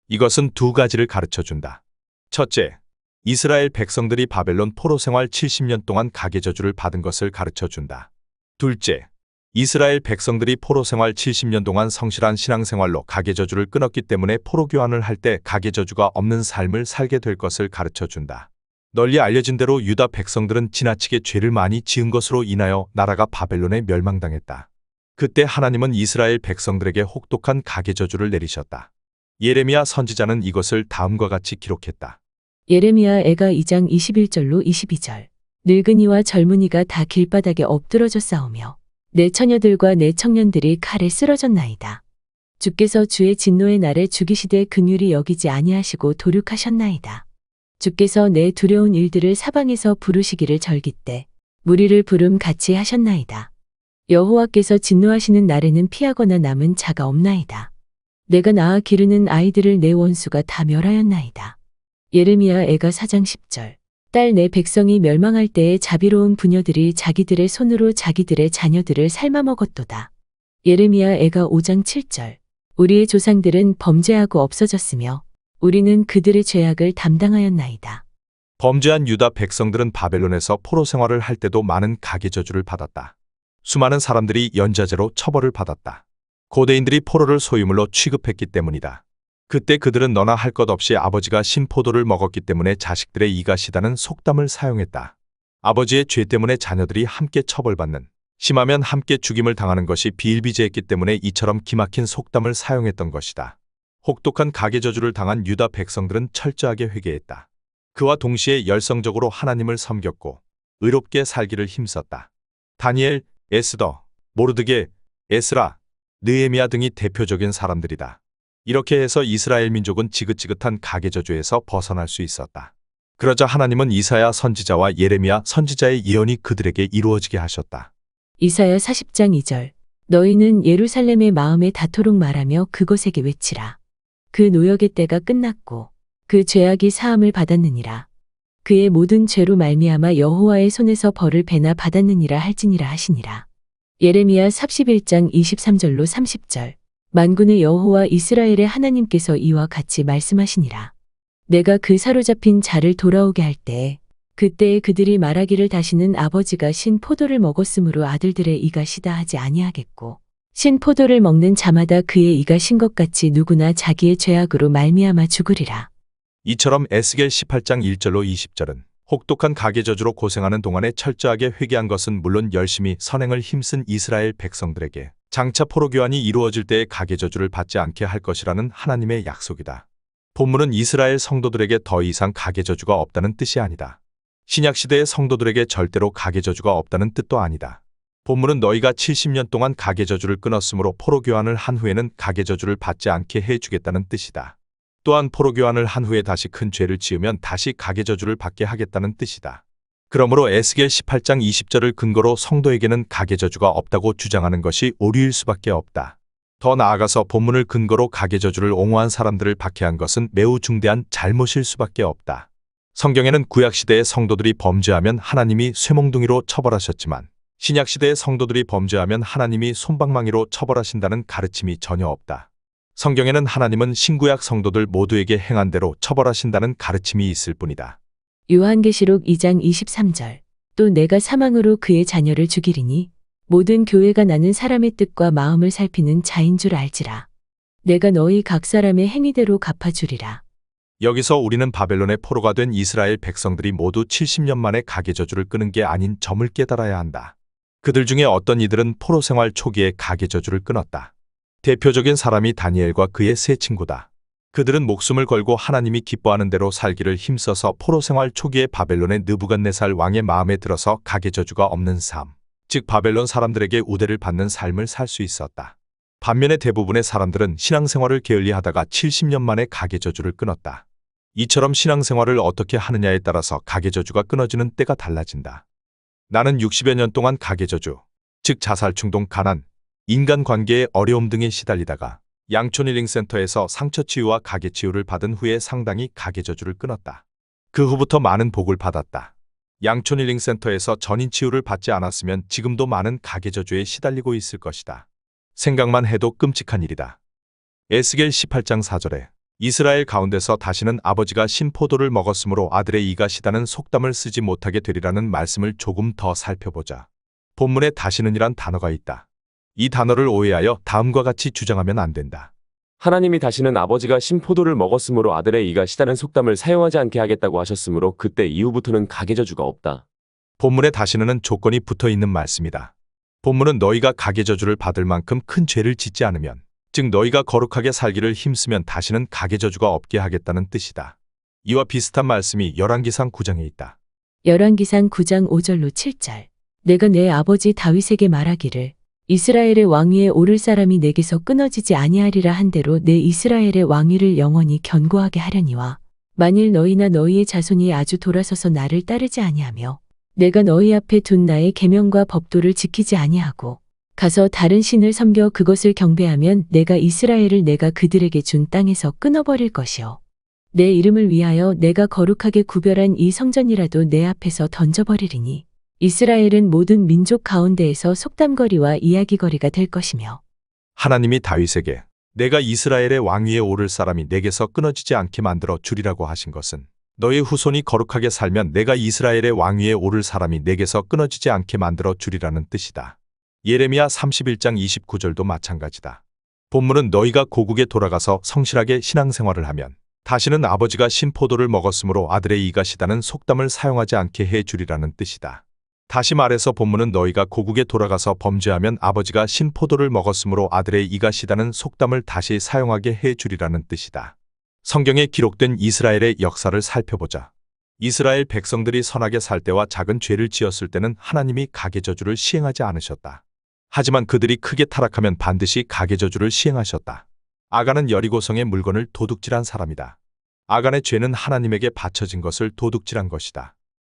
이것은 두 가지를 가르쳐준다. 첫째, 이스라엘 백성들이 바벨론 포로 생활 70년 동안 가계 저주를 받은 것을 가르쳐준다. 둘째, 이스라엘 백성들이 포로 생활 70년 동안 성실한 신앙생활로 가계 저주를 끊었기 때문에 포로 교환을 할 때 가계 저주가 없는 삶을 살게 될 것을 가르쳐준다. 널리 알려진 대로 유다 백성들은 지나치게 죄를 많이 지은 것으로 인하여 나라가 바벨론에 멸망당했다. 그때 하나님은 이스라엘 백성들에게 혹독한 가계 저주를 내리셨다. 예레미야 선지자는 이것을 다음과 같이 기록했다. 예레미야 애가 2장 21절로 22절. 늙은이와 젊은이가 다 길바닥에 엎드러져 싸우며 내 처녀들과 내 청년들이 칼에 쓰러졌나이다. 주께서 주의 진노의 날에 죽이시되 긍휼히 여기지 아니하시고 도륙하셨나이다. 주께서 내 두려운 일들을 사방에서 부르시기를 절깃대 무리를 부름 같이 하셨나이다. 여호와께서 진노하시는 날에는 피하거나 남은 자가 없나이다. 내가 낳아 기르는 아이들을 내 원수가 다 멸하였나이다. 예레미야 애가 4장 10절. 딸 내 백성이 멸망할 때에 자비로운 부녀들이 자기들의 손으로 자기들의 자녀들을 삶아 먹었도다. 예레미야 애가 5장 7절. 우리의 조상들은 범죄하고 없어졌으며 우리는 그들의 죄악을 담당하였나이다. 범죄한 유다 백성들은 바벨론에서 포로 생활을 할 때도 많은 가계 저주를 받았다. 수많은 사람들이 연좌제로 처벌을 받았다. 고대인들이 포로를 소유물로 취급했기 때문이다. 그때 그들은 너나 할 것 없이 아버지가 신포도를 먹었기 때문에 자식들의 이가 시다는 속담을 사용했다. 아버지의 죄 때문에 자녀들이 함께 처벌받는, 심하면 함께 죽임을 당하는 것이 비일비재했기 때문에 이처럼 기막힌 속담을 사용했던 것이다. 혹독한 가계 저주를 당한 유다 백성들은 철저하게 회개했다. 그와 동시에 열성적으로 하나님을 섬겼고 의롭게 살기를 힘썼다. 다니엘, 에스더, 모르드게, 에스라, 느헤미야 등이 대표적인 사람들이다. 이렇게 해서 이스라엘 민족은 지긋지긋한 가계 저주에서 벗어날 수 있었다. 그러자 하나님은 이사야 선지자와 예레미야 선지자의 예언이 그들에게 이루어지게 하셨다. 이사야 40장 2절. 너희는 예루살렘의 마음에 닿도록 말하며 그곳에게 외치라. 그 노역의 때가 끝났고 그 죄악이 사함을 받았느니라. 그의 모든 죄로 말미암아 여호와의 손에서 벌을 배나 받았느니라 할지니라 하시니라. 예레미야 31장 23절로 30절. 만군의 여호와 이스라엘의 하나님께서 이와 같이 말씀하시니라. 내가 그 사로잡힌 자를 돌아오게 할 때에 그때에 그들이 말하기를 다시는 아버지가 신 포도를 먹었으므로 아들들의 이가 시다 하지 아니하겠고 신 포도를 먹는 자마다 그의 이가 신 것 같이 누구나 자기의 죄악으로 말미암아 죽으리라. 이처럼 에스겔 18장 1절로 20절은 혹독한 가계 저주로 고생하는 동안에 철저하게 회개한 것은 물론 열심히 선행을 힘쓴 이스라엘 백성들에게 장차 포로 교환이 이루어질 때에 가계 저주를 받지 않게 할 것이라는 하나님의 약속이다. 본문은 이스라엘 성도들에게 더 이상 가계 저주가 없다는 뜻이 아니다. 신약시대의 성도들에게 절대로 가계 저주가 없다는 뜻도 아니다. 본문은 너희가 70년 동안 가계 저주를 끊었으므로 포로 교환을 한 후에는 가계 저주를 받지 않게 해주겠다는 뜻이다. 또한 포로 교환을 한 후에 다시 큰 죄를 지으면 다시 가계 저주를 받게 하겠다는 뜻이다. 그러므로 에스겔 18장 20절을 근거로 성도에게는 가계 저주가 없다고 주장하는 것이 오류일 수밖에 없다. 더 나아가서 본문을 근거로 가계 저주를 옹호한 사람들을 박해한 것은 매우 중대한 잘못일 수밖에 없다. 성경에는 구약시대의 성도들이 범죄하면 하나님이 쇠몽둥이로 처벌하셨지만 신약시대의 성도들이 범죄하면 하나님이 솜방망이로 처벌하신다는 가르침이 전혀 없다. 성경에는 하나님은 신구약 성도들 모두에게 행한 대로 처벌하신다는 가르침이 있을 뿐이다. 요한계시록 2장 23절. 또 내가 사망으로 그의 자녀를 죽이리니 모든 교회가 나는 사람의 뜻과 마음을 살피는 자인 줄 알지라. 내가 너희 각 사람의 행위대로 갚아주리라. 여기서 우리는 바벨론의 포로가 된 이스라엘 백성들이 모두 70년 만에 가계 저주를 끄는 게 아닌 점을 깨달아야 한다. 그들 중에 어떤 이들은 포로 생활 초기에 가계 저주를 끊었다. 대표적인 사람이 다니엘과 그의 세 친구다. 그들은 목숨을 걸고 하나님이 기뻐하는 대로 살기를 힘써서 포로 생활 초기에 바벨론의 느부갓네살 왕의 마음에 들어서 가계 저주가 없는 삶, 즉 바벨론 사람들에게 우대를 받는 삶을 살 수 있었다. 반면에 대부분의 사람들은 신앙생활을 게을리하다가 70년 만에 가계 저주를 끊었다. 이처럼 신앙생활을 어떻게 하느냐에 따라서 가계 저주가 끊어지는 때가 달라진다. 나는 60여 년 동안 가계 저주, 즉 자살 충동, 가난, 인간관계의 어려움 등에 시달리다가 양촌 힐링센터에서 상처 치유와 가계 치유를 받은 후에 상당히 가계 저주를 끊었다. 그 후부터 많은 복을 받았다. 양촌 힐링센터에서 전인 치유를 받지 않았으면 지금도 많은 가계 저주에 시달리고 있을 것이다. 생각만 해도 끔찍한 일이다. 에스겔 18장 4절에 이스라엘 가운데서 다시는 아버지가 신포도를 먹었으므로 아들의 이가 시다는 속담을 쓰지 못하게 되리라는 말씀을 조금 더 살펴보자. 본문에 다시는이란 단어가 있다. 이 단어를 오해하여 다음과 같이 주장하면 안 된다. 하나님이 다시는 아버지가 신포도를 먹었으므로 아들의 이가 시다는 속담을 사용하지 않게 하겠다고 하셨으므로 그때 이후부터는 가계 저주가 없다. 본문에 다시는은 조건이 붙어 있는 말씀이다. 본문은 너희가 가계 저주를 받을 만큼 큰 죄를 짓지 않으면, 즉 너희가 거룩하게 살기를 힘쓰면 다시는 가계 저주가 없게 하겠다는 뜻이다. 이와 비슷한 말씀이 열왕기상 9장에 있다. 열왕기상 9장 5절로 7절. 내가 내 아버지 다윗에게 말하기를 이스라엘의 왕위에 오를 사람이 내게서 끊어지지 아니하리라 한 대로 내 이스라엘의 왕위를 영원히 견고하게 하려니와 만일 너희나 너희의 자손이 아주 돌아서서 나를 따르지 아니하며 내가 너희 앞에 둔 나의 계명과 법도를 지키지 아니하고 가서 다른 신을 섬겨 그것을 경배하면 내가 이스라엘을 내가 그들에게 준 땅에서 끊어버릴 것이요. 내 이름을 위하여 내가 거룩하게 구별한 이 성전이라도 내 앞에서 던져버리리니 이스라엘은 모든 민족 가운데에서 속담거리와 이야기거리가 될 것이며 하나님이 다윗에게 내가 이스라엘의 왕 위에 오를 사람이 내게서 끊어지지 않게 만들어 주리라고 하신 것은 너의 후손이 거룩하게 살면 내가 이스라엘의 왕 위에 오를 사람이 내게서 끊어지지 않게 만들어 주리라는 뜻이다. 예레미야 31장 29절도 마찬가지다. 본문은 너희가 고국에 돌아가서 성실하게 신앙생활을 하면 다시는 아버지가 신포도를 먹었으므로 아들의 이가 시다는 속담을 사용하지 않게 해 주리라는 뜻이다. 다시 말해서 본문은 너희가 고국에 돌아가서 범죄하면 아버지가 신포도를 먹었으므로 아들의 이가 시다는 속담을 다시 사용하게 해 주리라는 뜻이다. 성경에 기록된 이스라엘의 역사를 살펴보자. 이스라엘 백성들이 선하게 살 때와 작은 죄를 지었을 때는 하나님이 가계저주를 시행하지 않으셨다. 하지만 그들이 크게 타락하면 반드시 가계저주를 시행하셨다. 아간은 여리고성의 물건을 도둑질한 사람이다. 아간의 죄는 하나님에게 바쳐진 것을 도둑질한 것이다.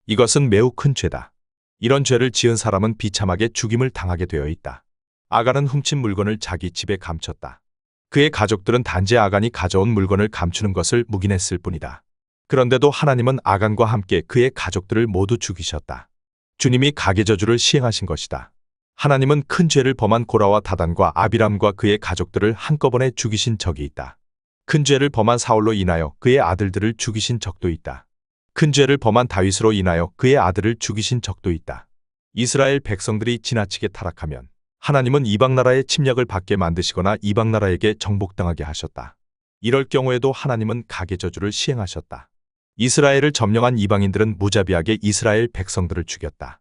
이것은 매우 큰 죄다. 이런 죄를 지은 사람은 비참하게 죽임을 당하게 되어 있다. 아간은 훔친 물건을 자기 집에 감췄다. 그의 가족들은 단지 아간이 가져온 물건을 감추는 것을 묵인했을 뿐이다. 그런데도 하나님은 아간과 함께 그의 가족들을 모두 죽이셨다. 주님이 가계저주를 시행하신 것이다. 하나님은 큰 죄를 범한 고라와 다단과 아비람과 그의 가족들을 한꺼번에 죽이신 적이 있다. 큰 죄를 범한 사울로 인하여 그의 아들들을 죽이신 적도 있다. 큰 죄를 범한 다윗으로 인하여 그의 아들을 죽이신 적도 있다. 이스라엘 백성들이 지나치게 타락하면 하나님은 이방 나라의 침략을 받게 만드시거나 이방 나라에게 정복당하게 하셨다. 이럴 경우에도 하나님은 가계저주를 시행하셨다. 이스라엘을 점령한 이방인들은 무자비하게 이스라엘 백성들을 죽였다.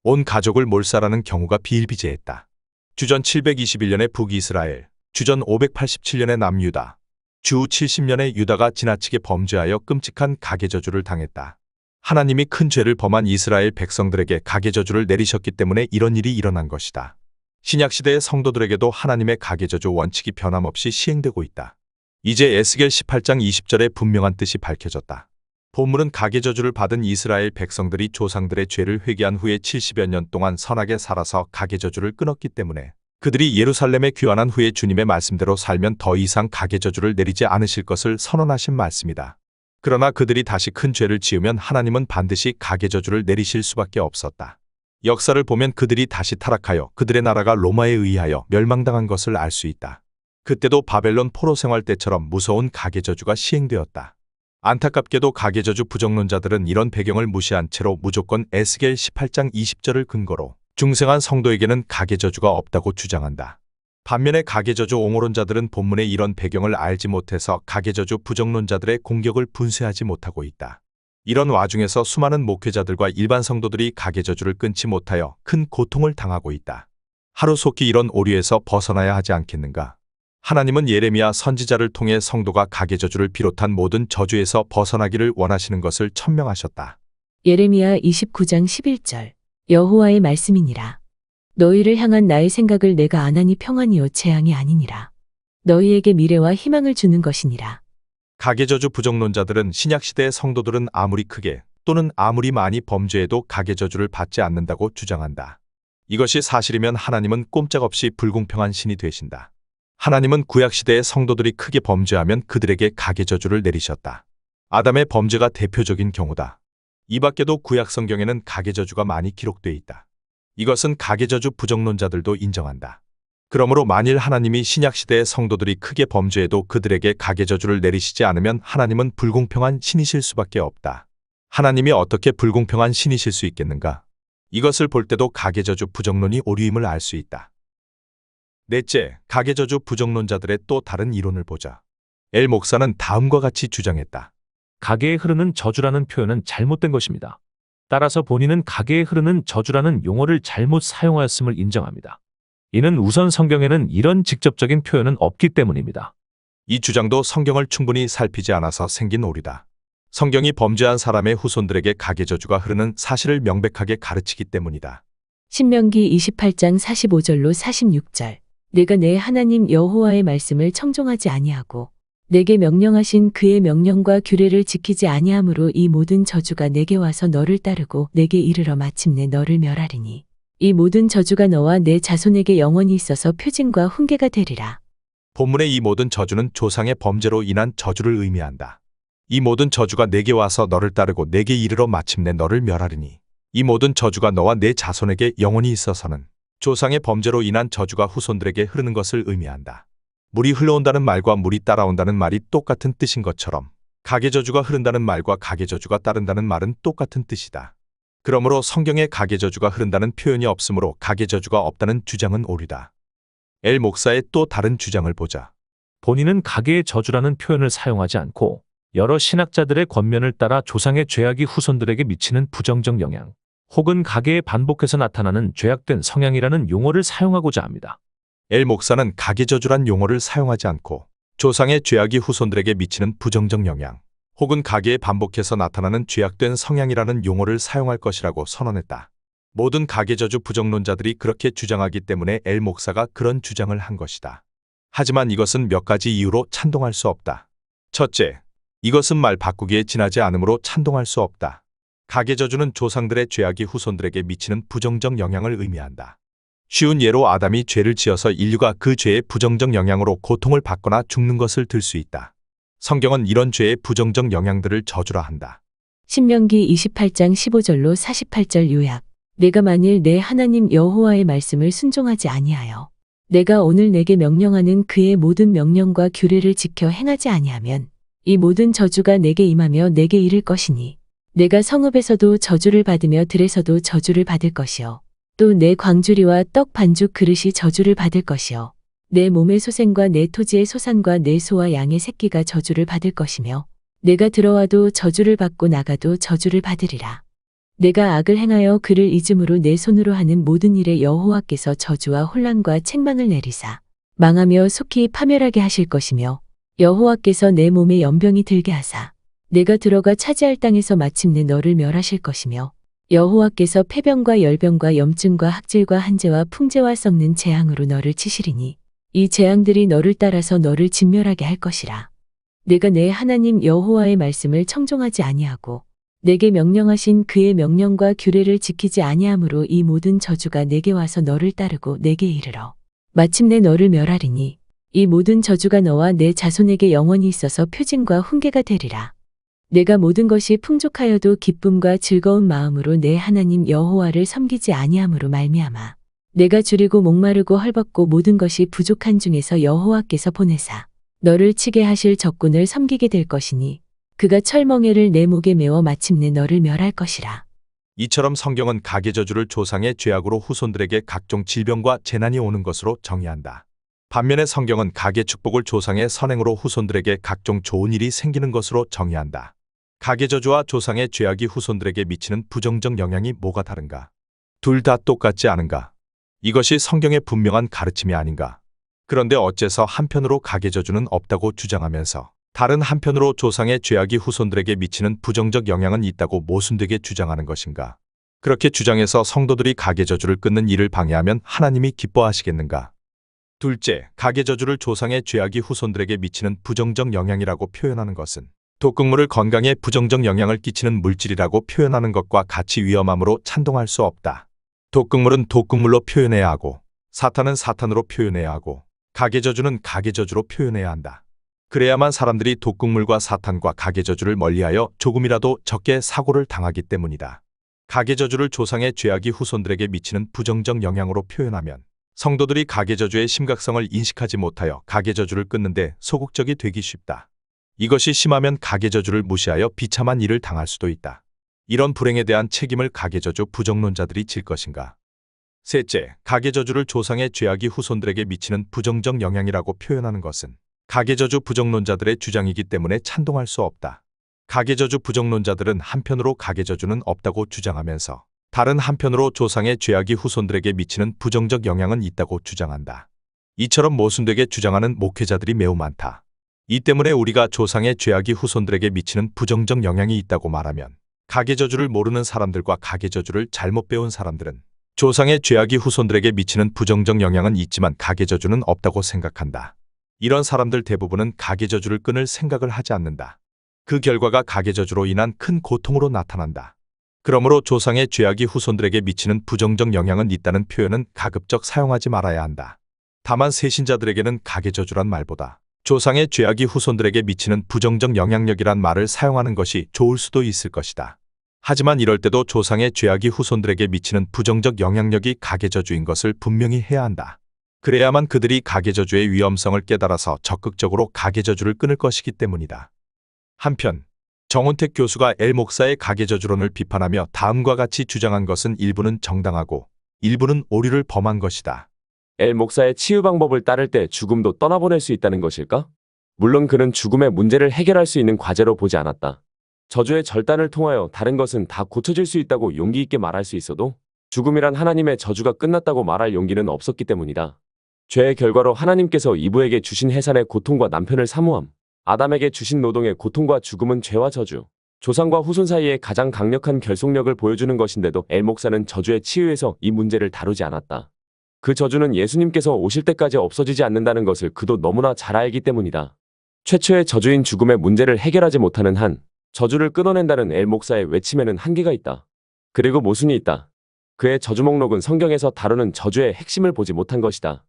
온 가족을 몰살하는 경우가 비일비재했다. 주전 721년에 북이스라엘, 주전 587년에 남유다, 주 70년에 유다가 지나치게 범죄하여 끔찍한 가계저주를 당했다. 하나님이 큰 죄를 범한 이스라엘 백성들에게 가계저주를 내리셨기 때문에 이런 일이 일어난 것이다. 신약시대의 성도들에게도 하나님의 가계저주 원칙이 변함없이 시행되고 있다. 이제 에스겔 18장 20절에 분명한 뜻이 밝혀졌다. 본문은 가계저주를 받은 이스라엘 백성들이 조상들의 죄를 회개한 후에 70여 년 동안 선하게 살아서 가계저주를 끊었기 때문에 그들이 예루살렘에 귀환한 후에 주님의 말씀대로 살면 더 이상 가계저주를 내리지 않으실 것을 선언하신 말씀이다. 그러나 그들이 다시 큰 죄를 지으면 하나님은 반드시 가계저주를 내리실 수밖에 없었다. 역사를 보면 그들이 다시 타락하여 그들의 나라가 로마에 의하여 멸망당한 것을 알 수 있다. 그때도 바벨론 포로 생활 때처럼 무서운 가계저주가 시행되었다. 안타깝게도 가계저주 부정론자들은 이런 배경을 무시한 채로 무조건 에스겔 18장 20절을 근거로 중생한 성도에게는 가계저주가 없다고 주장한다. 반면에 가계저주 옹호론자들은 본문의 이런 배경을 알지 못해서 가계저주 부정론자들의 공격을 분쇄하지 못하고 있다. 이런 와중에서 수많은 목회자들과 일반 성도들이 가계저주를 끊지 못하여 큰 고통을 당하고 있다. 하루속히 이런 오류에서 벗어나야 하지 않겠는가? 하나님은 예레미야 선지자를 통해 성도가 가계저주를 비롯한 모든 저주에서 벗어나기를 원하시는 것을 천명하셨다. 예레미야 29장 11절 여호와의 말씀이니라. 너희를 향한 나의 생각을 내가 아나니 평안이요 재앙이 아니니라. 너희에게 미래와 희망을 주는 것이니라. 가계저주 부정론자들은 신약시대의 성도들은 아무리 크게 또는 아무리 많이 범죄해도 가계저주를 받지 않는다고 주장한다. 이것이 사실이면 하나님은 꼼짝없이 불공평한 신이 되신다. 하나님은 구약시대의 성도들이 크게 범죄하면 그들에게 가계저주를 내리셨다. 아담의 범죄가 대표적인 경우다. 이 밖에도 구약 성경에는 가계저주가 많이 기록되어 있다. 이것은 가계저주 부정론자들도 인정한다. 그러므로 만일 하나님이 신약시대의 성도들이 크게 범죄해도 그들에게 가계저주를 내리시지 않으면 하나님은 불공평한 신이실 수밖에 없다. 하나님이 어떻게 불공평한 신이실 수 있겠는가? 이것을 볼 때도 가계저주 부정론이 오류임을 알 수 있다. 넷째, 가계저주 부정론자들의 또 다른 이론을 보자. 엘 목사는 다음과 같이 주장했다. 가계에 흐르는 저주라는 표현은 잘못된 것입니다. 따라서 본인은 가계에 흐르는 저주라는 용어를 잘못 사용하였음을 인정합니다. 이는 우선 성경에는 이런 직접적인 표현은 없기 때문입니다. 이 주장도 성경을 충분히 살피지 않아서 생긴 오류다. 성경이 범죄한 사람의 후손들에게 가계저주가 흐르는 사실을 명백하게 가르치기 때문이다. 신명기 28장 45절로 46절 내가 내 하나님 여호와의 말씀을 청종하지 아니하고 내게 명령하신 그의 명령과 규례를 지키지 아니함으로 이 모든 저주가 내게 와서 너를 따르고 내게 이르러 마침내 너를 멸하리니 이 모든 저주가 너와 내 자손에게 영원히 있어서 표징과 훈계가 되리라. 본문의 이 모든 저주는 조상의 범죄로 인한 저주를 의미한다. 이 모든 저주가 내게 와서 너를 따르고 내게 이르러 마침내 너를 멸하리니 이 모든 저주가 너와 내 자손에게 영원히 있어서는 조상의 범죄로 인한 저주가 후손들에게 흐르는 것을 의미한다. 물이 흘러온다는 말과 물이 따라온다는 말이 똑같은 뜻인 것처럼 가계저주가 흐른다는 말과 가계저주가 따른다는 말은 똑같은 뜻이다. 그러므로 성경에 가계저주가 흐른다는 표현이 없으므로 가계저주가 없다는 주장은 오리다. 엘 목사의 또 다른 주장을 보자. 본인은 가계의 저주라는 표현을 사용하지 않고 여러 신학자들의 권면을 따라 조상의 죄악이 후손들에게 미치는 부정적 영향, 혹은 가계에 반복해서 나타나는 죄악된 성향이라는 용어를 사용하고자 합니다. 엘 목사는 가계저주란 용어를 사용하지 않고 조상의 죄악이 후손들에게 미치는 부정적 영향, 혹은 가계에 반복해서 나타나는 죄악된 성향이라는 용어를 사용할 것이라고 선언했다. 모든 가계저주 부정론자들이 그렇게 주장하기 때문에 엘 목사가 그런 주장을 한 것이다. 하지만 이것은 몇 가지 이유로 찬동할 수 없다. 첫째, 이것은 말 바꾸기에 지나지 않으므로 찬동할 수 없다. 가계저주는 조상들의 죄악이 후손들에게 미치는 부정적 영향을 의미한다. 쉬운 예로 아담이 죄를 지어서 인류가 그 죄의 부정적 영향으로 고통을 받거나 죽는 것을 들 수 있다. 성경은 이런 죄의 부정적 영향들을 저주라 한다. 신명기 28장 15절로 48절 요약. 내가 만일 내 하나님 여호와의 말씀을 순종하지 아니하여 내가 오늘 내게 명령하는 그의 모든 명령과 규례를 지켜 행하지 아니하면 이 모든 저주가 내게 임하며 내게 이를 것이니 내가 성읍에서도 저주를 받으며 들에서도 저주를 받을 것이요 또 내 광주리와 떡 반죽 그릇이 저주를 받을 것이요 내 몸의 소생과 내 토지의 소산과 내 소와 양의 새끼가 저주를 받을 것이며 내가 들어와도 저주를 받고 나가도 저주를 받으리라. 내가 악을 행하여 그를 잊음으로 내 손으로 하는 모든 일에 여호와께서 저주와 혼란과 책망을 내리사 망하며 속히 파멸하게 하실 것이며 여호와께서 내 몸에 연병이 들게 하사 내가 들어가 차지할 땅에서 마침내 너를 멸하실 것이며 여호와께서 폐병과 열병과 염증과 학질과 한재와 풍재와 썩는 재앙으로 너를 치시리니 이 재앙들이 너를 따라서 너를 진멸하게 할 것이라. 내가 내 하나님 여호와의 말씀을 청종하지 아니하고 내게 명령하신 그의 명령과 규례를 지키지 아니하므로 이 모든 저주가 내게 와서 너를 따르고 내게 이르러 마침내 너를 멸하리니 이 모든 저주가 너와 내 자손에게 영원히 있어서 표징과 훈계가 되리라. 내가 모든 것이 풍족하여도 기쁨과 즐거운 마음으로 내 하나님 여호와를 섬기지 아니함으로 말미암아 내가 줄이고 목마르고 헐벗고 모든 것이 부족한 중에서 여호와께서 보내사 너를 치게 하실 적군을 섬기게 될 것이니 그가 철멍에를 내 목에 메워 마침내 너를 멸할 것이라. 이처럼 성경은 가계저주를 조상의 죄악으로 후손들에게 각종 질병과 재난이 오는 것으로 정의한다. 반면에 성경은 가계축복을 조상의 선행으로 후손들에게 각종 좋은 일이 생기는 것으로 정의한다. 가계저주와 조상의 죄악이 후손들에게 미치는 부정적 영향이 뭐가 다른가? 둘 다 똑같지 않은가? 이것이 성경의 분명한 가르침이 아닌가? 그런데 어째서 한편으로 가계저주는 없다고 주장하면서 다른 한편으로 조상의 죄악이 후손들에게 미치는 부정적 영향은 있다고 모순되게 주장하는 것인가? 그렇게 주장해서 성도들이 가계저주를 끊는 일을 방해하면 하나님이 기뻐하시겠는가? 둘째, 가계저주를 조상의 죄악이 후손들에게 미치는 부정적 영향이라고 표현하는 것은 독극물을 건강에 부정적 영향을 끼치는 물질이라고 표현하는 것과 같이 위험함으로 찬동할 수 없다. 독극물은 독극물로 표현해야 하고 사탄은 사탄으로 표현해야 하고 가계저주는 가계저주로 표현해야 한다. 그래야만 사람들이 독극물과 사탄과 가계저주를 멀리하여 조금이라도 적게 사고를 당하기 때문이다. 가계저주를 조상의 죄악이 후손들에게 미치는 부정적 영향으로 표현하면 성도들이 가계저주의 심각성을 인식하지 못하여 가계저주를 끊는데 소극적이 되기 쉽다. 이것이 심하면 가계저주를 무시하여 비참한 일을 당할 수도 있다. 이런 불행에 대한 책임을 가계저주 부정론자들이 질 것인가? 셋째, 가계저주를 조상의 죄악이 후손들에게 미치는 부정적 영향이라고 표현하는 것은 가계저주 부정론자들의 주장이기 때문에 찬동할 수 없다. 가계저주 부정론자들은 한편으로 가계저주는 없다고 주장하면서 다른 한편으로 조상의 죄악이 후손들에게 미치는 부정적 영향은 있다고 주장한다. 이처럼 모순되게 주장하는 목회자들이 매우 많다. 이 때문에 우리가 조상의 죄악이 후손들에게 미치는 부정적 영향이 있다고 말하면 가계저주를 모르는 사람들과 가계저주를 잘못 배운 사람들은 조상의 죄악이 후손들에게 미치는 부정적 영향은 있지만 가계저주는 없다고 생각한다. 이런 사람들 대부분은 가계저주를 끊을 생각을 하지 않는다. 그 결과가 가계저주로 인한 큰 고통으로 나타난다. 그러므로 조상의 죄악이 후손들에게 미치는 부정적 영향은 있다는 표현은 가급적 사용하지 말아야 한다. 다만 세신자들에게는 가계저주란 말보다 조상의 죄악이 후손들에게 미치는 부정적 영향력이란 말을 사용하는 것이 좋을 수도 있을 것이다. 하지만 이럴 때도 조상의 죄악이 후손들에게 미치는 부정적 영향력이 가계저주인 것을 분명히 해야 한다. 그래야만 그들이 가계저주의 위험성을 깨달아서 적극적으로 가계저주를 끊을 것이기 때문이다. 한편 정운택 교수가 엘 목사의 가계저주론을 비판하며 다음과 같이 주장한 것은 일부는 정당하고 일부는 오류를 범한 것이다. 엘 목사의 치유 방법을 따를 때 죽음도 떠나보낼 수 있다는 것일까? 물론 그는 죽음의 문제를 해결할 수 있는 과제로 보지 않았다. 저주의 절단을 통하여 다른 것은 다 고쳐질 수 있다고 용기 있게 말할 수 있어도 죽음이란 하나님의 저주가 끝났다고 말할 용기는 없었기 때문이다. 죄의 결과로 하나님께서 이브에게 주신 해산의 고통과 남편을 사모함, 아담에게 주신 노동의 고통과 죽음은 죄와 저주, 조상과 후손 사이에 가장 강력한 결속력을 보여주는 것인데도 엘 목사는 저주의 치유에서 이 문제를 다루지 않았다. 그 저주는 예수님께서 오실 때까지 없어지지 않는다는 것을 그도 너무나 잘 알기 때문이다. 최초의 저주인 죽음의 문제를 해결하지 못하는 한 저주를 끊어낸다는 엘 목사의 외침에는 한계가 있다. 그리고 모순이 있다. 그의 저주 목록은 성경에서 다루는 저주의 핵심을 보지 못한 것이다.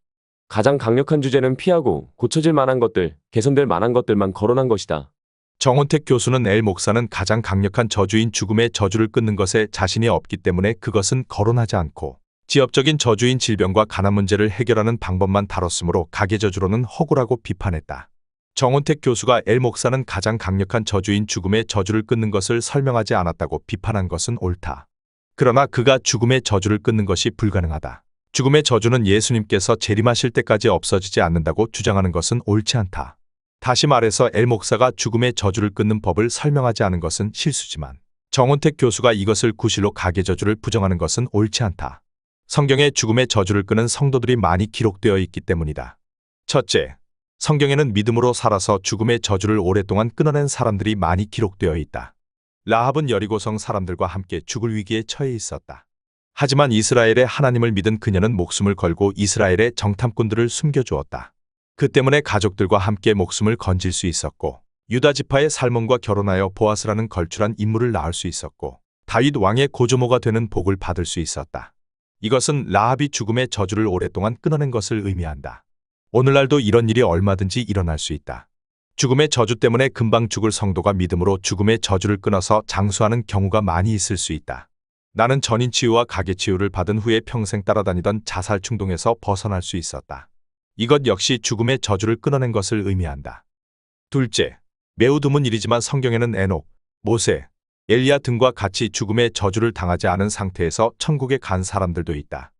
가장 강력한 주제는 피하고 고쳐질 만한 것들, 개선될 만한 것들만 거론한 것이다. 정운택 교수는 엘 목사는 가장 강력한 저주인 죽음의 저주를 끊는 것에 자신이 없기 때문에 그것은 거론하지 않고 지엽적인 저주인 질병과 가난 문제를 해결하는 방법만 다뤘으므로 가계저주로는 허구라고 비판했다. 정운택 교수가 엘 목사는 가장 강력한 저주인 죽음의 저주를 끊는 것을 설명하지 않았다고 비판한 것은 옳다. 그러나 그가 죽음의 저주를 끊는 것이 불가능하다. 죽음의 저주는 예수님께서 재림하실 때까지 없어지지 않는다고 주장하는 것은 옳지 않다. 다시 말해서 엘 목사가 죽음의 저주를 끊는 법을 설명하지 않은 것은 실수지만 정운택 교수가 이것을 구실로 가계저주를 부정하는 것은 옳지 않다. 성경에 죽음의 저주를 끄는 성도들이 많이 기록되어 있기 때문이다. 첫째, 성경에는 믿음으로 살아서 죽음의 저주를 오랫동안 끊어낸 사람들이 많이 기록되어 있다. 라합은 여리고성 사람들과 함께 죽을 위기에 처해 있었다. 하지만 이스라엘의 하나님을 믿은 그녀는 목숨을 걸고 이스라엘의 정탐꾼들을 숨겨주었다. 그 때문에 가족들과 함께 목숨을 건질 수 있었고 유다 지파의 살몬과 결혼하여 보아스라는 걸출한 인물을 낳을 수 있었고 다윗 왕의 고조모가 되는 복을 받을 수 있었다. 이것은 라합이 죽음의 저주를 오랫동안 끊어낸 것을 의미한다. 오늘날도 이런 일이 얼마든지 일어날 수 있다. 죽음의 저주 때문에 금방 죽을 성도가 믿음으로 죽음의 저주를 끊어서 장수하는 경우가 많이 있을 수 있다. 나는 전인치유와 가계치유를 받은 후에 평생 따라다니던 자살 충동에서 벗어날 수 있었다. 이것 역시 죽음의 저주를 끊어낸 것을 의미한다. 둘째, 매우 드문 일이지만 성경에는 에녹, 모세, 엘리야 등과 같이 죽음의 저주를 당하지 않은 상태에서 천국에 간 사람들도 있다.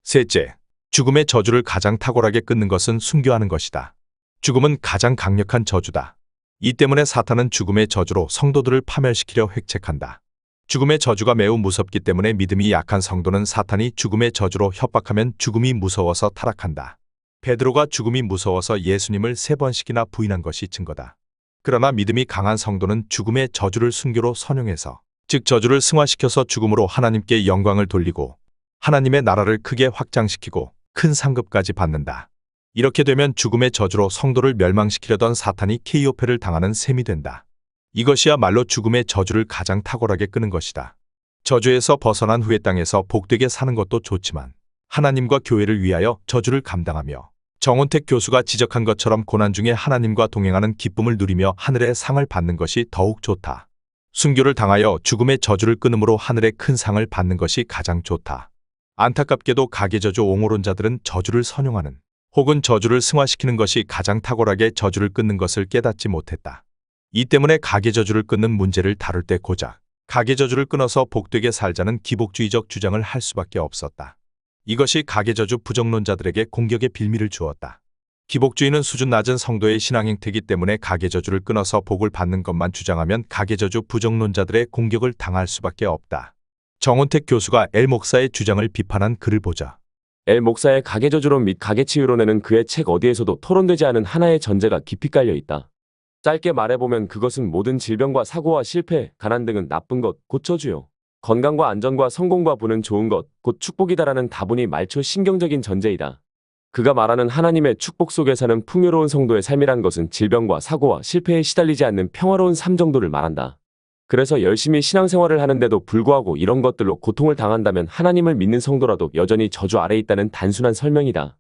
셋째, 죽음의 저주를 가장 탁월하게 끊는 것은 순교하는 것이다. 죽음은 가장 강력한 저주다. 이 때문에 사탄은 죽음의 저주로 성도들을 파멸시키려 획책한다. 죽음의 저주가 매우 무섭기 때문에 믿음이 약한 성도는 사탄이 죽음의 저주로 협박하면 죽음이 무서워서 타락한다. 베드로가 죽음이 무서워서 예수님을 3번씩이나 부인한 것이 증거다. 그러나 믿음이 강한 성도는 죽음의 저주를 순교로 선용해서 즉 저주를 승화시켜서 죽음으로 하나님께 영광을 돌리고 하나님의 나라를 크게 확장시키고 큰 상급까지 받는다. 이렇게 되면 죽음의 저주로 성도를 멸망시키려던 사탄이 KO패를 당하는 셈이 된다. 이것이야말로 죽음의 저주를 가장 탁월하게 끄는 것이다. 저주에서 벗어난 후의 땅에서 복되게 사는 것도 좋지만 하나님과 교회를 위하여 저주를 감당하며 정운택 교수가 지적한 것처럼 고난 중에 하나님과 동행하는 기쁨을 누리며 하늘의 상을 받는 것이 더욱 좋다. 순교를 당하여 죽음의 저주를 끊음으로 하늘의 큰 상을 받는 것이 가장 좋다. 안타깝게도 가계저주 옹호론자들은 저주를 선용하는 혹은 저주를 승화시키는 것이 가장 탁월하게 저주를 끊는 것을 깨닫지 못했다. 이 때문에 가계저주를 끊는 문제를 다룰 때 고작 가계저주를 끊어서 복되게 살자는 기복주의적 주장을 할 수밖에 없었다. 이것이 가계저주 부정론자들에게 공격의 빌미를 주었다. 기복주의는 수준 낮은 성도의 신앙 행태이기 때문에 가계저주를 끊어서 복을 받는 것만 주장하면 가계저주 부정론자들의 공격을 당할 수밖에 없다. 정운택 교수가 엘 목사의 주장을 비판한 글을 보자. 엘 목사의 가계저주론 및 가계치유론에는 그의 책 어디에서도 토론되지 않은 하나의 전제가 깊이 깔려 있다. 짧게 말해보면 그것은 모든 질병과 사고와 실패, 가난 등은 나쁜 것, 곧 저주요. 건강과 안전과 성공과 부는 좋은 것, 곧 축복이다라는 다분히 말초 신경적인 전제이다. 그가 말하는 하나님의 축복 속에 사는 풍요로운 성도의 삶이란 것은 질병과 사고와 실패에 시달리지 않는 평화로운 삶 정도를 말한다. 그래서 열심히 신앙생활을 하는데도 불구하고 이런 것들로 고통을 당한다면 하나님을 믿는 성도라도 여전히 저주 아래에 있다는 단순한 설명이다.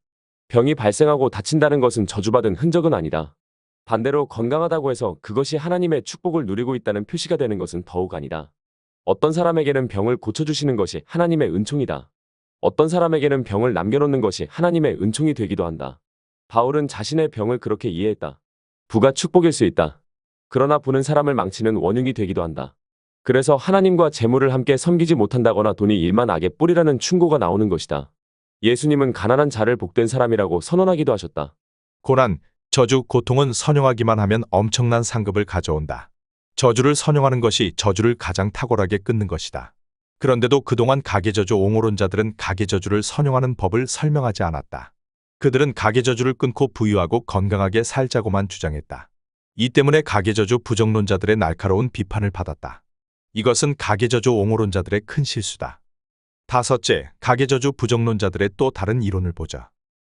병이 발생하고 다친다는 것은 저주받은 흔적은 아니다. 반대로 건강하다고 해서 그것이 하나님의 축복을 누리고 있다는 표시가 되는 것은 더욱 아니다. 어떤 사람에게는 병을 고쳐주시는 것이 하나님의 은총이다. 어떤 사람에게는 병을 남겨놓는 것이 하나님의 은총이 되기도 한다. 바울은 자신의 병을 그렇게 이해했다. 부가 축복일 수 있다. 그러나 부는 사람을 망치는 원흉이 되기도 한다. 그래서 하나님과 재물을 함께 섬기지 못한다거나 돈이 일만 악의 뿌리라는 충고가 나오는 것이다. 예수님은 가난한 자를 복된 사람이라고 선언하기도 하셨다. 고난, 저주, 고통은 선용하기만 하면 엄청난 상급을 가져온다. 저주를 선용하는 것이 저주를 가장 탁월하게 끊는 것이다. 그런데도 그동안 가계저주 옹호론자들은 가계저주를 선용하는 법을 설명하지 않았다. 그들은 가계저주를 끊고 부유하고 건강하게 살자고만 주장했다. 이 때문에 가계저주 부정론자들의 날카로운 비판을 받았다. 이것은 가계저주 옹호론자들의 큰 실수다. 다섯째, 가계저주 부정론자들의 또 다른 이론을 보자.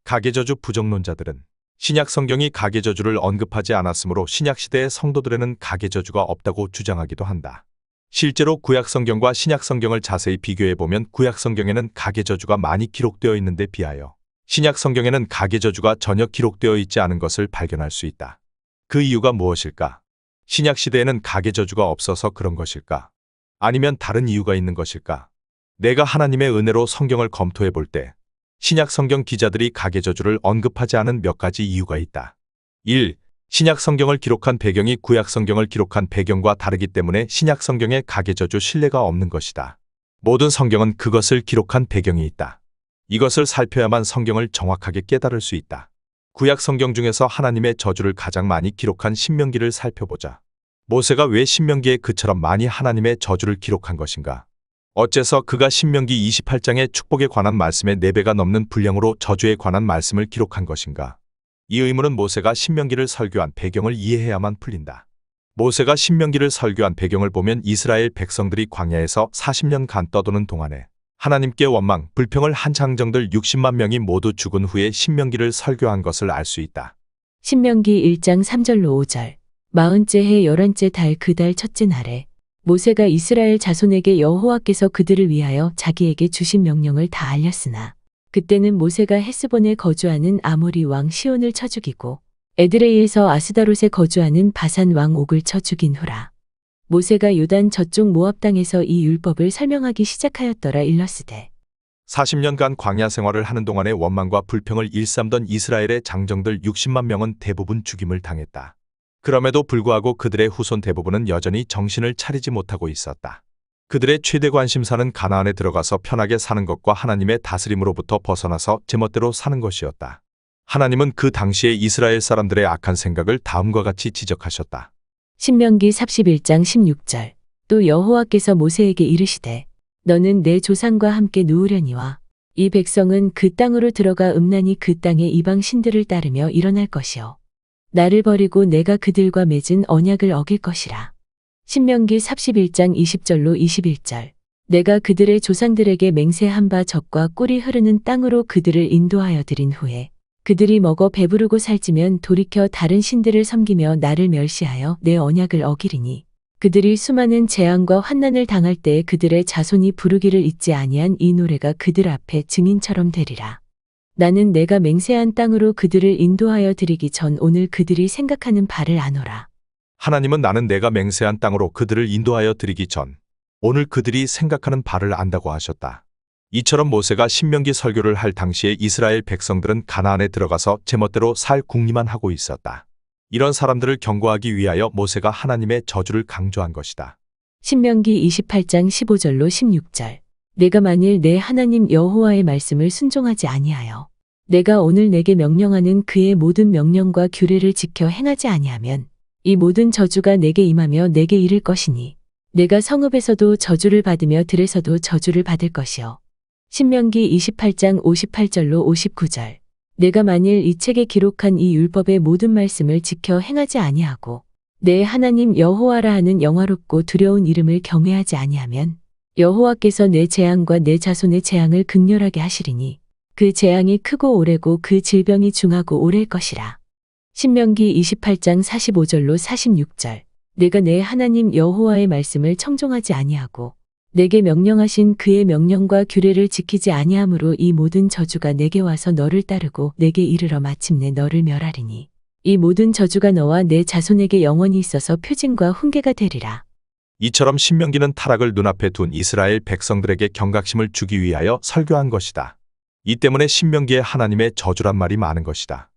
가계저주 부정론자들은 신약 성경이 가계저주를 언급하지 않았으므로 신약 시대의 성도들에는 가계저주가 없다고 주장하기도 한다. 실제로 구약 성경과 신약 성경을 자세히 비교해 보면 구약 성경에는 가계저주가 많이 기록되어 있는데 비하여 신약 성경에는 가계저주가 전혀 기록되어 있지 않은 것을 발견할 수 있다. 그 이유가 무엇일까? 신약 시대에는 가계저주가 없어서 그런 것일까? 아니면 다른 이유가 있는 것일까? 내가 하나님의 은혜로 성경을 검토해 볼 때 신약 성경 기자들이 가계저주를 언급하지 않은 몇 가지 이유가 있다. 1. 신약 성경을 기록한 배경이 구약 성경을 기록한 배경과 다르기 때문에 신약 성경에 가계저주 신뢰가 없는 것이다. 모든 성경은 그것을 기록한 배경이 있다. 이것을 살펴야만 성경을 정확하게 깨달을 수 있다. 구약 성경 중에서 하나님의 저주를 가장 많이 기록한 신명기를 살펴보자. 모세가 왜 신명기에 그처럼 많이 하나님의 저주를 기록한 것인가? 어째서 그가 신명기 28장의 축복에 관한 말씀의 4배가 넘는 분량으로 저주에 관한 말씀을 기록한 것인가? 이 의문은 모세가 신명기를 설교한 배경을 이해해야만 풀린다. 모세가 신명기를 설교한 배경을 보면 이스라엘 백성들이 광야에서 40년간 떠도는 동안에 하나님께 원망, 불평을 한 장정들 60만 명이 모두 죽은 후에 신명기를 설교한 것을 알 수 있다. 신명기 1장 3절로 5절. 40째 해 11째 달 그 달 첫째 날에 모세가 이스라엘 자손에게 여호와께서 그들을 위하여 자기에게 주신 명령을 다 알렸으나 그때는 모세가 헤스본에 거주하는 아모리 왕 시온을 쳐 죽이고 에드레이에서 아스다롯에 거주하는 바산 왕 옥을 쳐 죽인 후라. 모세가 요단 저쪽 모압 땅에서 이 율법을 설명하기 시작하였더라 일렀으되 40년간 광야 생활을 하는 동안에 원망과 불평을 일삼던 이스라엘의 장정들 60만 명은 대부분 죽임을 당했다. 그럼에도 불구하고 그들의 후손 대부분은 여전히 정신을 차리지 못하고 있었다. 그들의 최대 관심사는 가나안에 들어가서 편하게 사는 것과 하나님의 다스림으로부터 벗어나서 제멋대로 사는 것이었다. 하나님은 그 당시에 이스라엘 사람들의 악한 생각을 다음과 같이 지적하셨다. 신명기 31장 16절. 또 여호와께서 모세에게 이르시되 너는 내 조상과 함께 누우려니와 이 백성은 그 땅으로 들어가 음란히 그 땅의 이방 신들을 따르며 일어날 것이요 나를 버리고 내가 그들과 맺은 언약을 어길 것이라. 신명기 31장 20절로 21절. 내가 그들의 조상들에게 맹세한 바 젖과 꿀이 흐르는 땅으로 그들을 인도하여 드린 후에 그들이 먹어 배부르고 살찌면 돌이켜 다른 신들을 섬기며 나를 멸시하여 내 언약을 어기리니 그들이 수많은 재앙과 환난을 당할 때에 그들의 자손이 부르기를 잊지 아니한 이 노래가 그들 앞에 증인처럼 되리라. 나는 내가 맹세한 땅으로 그들을 인도하여 드리기 전 오늘 그들이 생각하는 바를 아노라. 하나님은 나는 내가 맹세한 땅으로 그들을 인도하여 드리기 전 오늘 그들이 생각하는 바를 안다고 하셨다. 이처럼 모세가 신명기 설교를 할 당시에 이스라엘 백성들은 가나안에 들어가서 제멋대로 살 궁리만 하고 있었다. 이런 사람들을 경고하기 위하여 모세가 하나님의 저주를 강조한 것이다. 신명기 28장 15절로 16절. 내가 만일 내 하나님 여호와의 말씀을 순종하지 아니하여 내가 오늘 내게 명령하는 그의 모든 명령과 규례를 지켜 행하지 아니하면 이 모든 저주가 내게 임하며 내게 이를 것이니 내가 성읍에서도 저주를 받으며 들에서도 저주를 받을 것이요. 신명기 28장 58절로 59절. 내가 만일 이 책에 기록한 이 율법의 모든 말씀을 지켜 행하지 아니하고 내 하나님 여호와라 하는 영화롭고 두려운 이름을 경외하지 아니하면 여호와께서 내 재앙과 내 자손의 재앙을 극렬하게 하시리니 그 재앙이 크고 오래고 그 질병이 중하고 오래일 것이라. 신명기 28장 45절로 46절. 내가 내 하나님 여호와의 말씀을 청종하지 아니하고 내게 명령하신 그의 명령과 규례를 지키지 아니함으로 이 모든 저주가 내게 와서 너를 따르고 내게 이르러 마침내 너를 멸하리니 이 모든 저주가 너와 내 자손에게 영원히 있어서 표징과 훈계가 되리라. 이처럼 신명기는 타락을 눈앞에 둔 이스라엘 백성들에게 경각심을 주기 위하여 설교한 것이다. 이 때문에 신명기에 하나님의 저주란 말이 많은 것이다.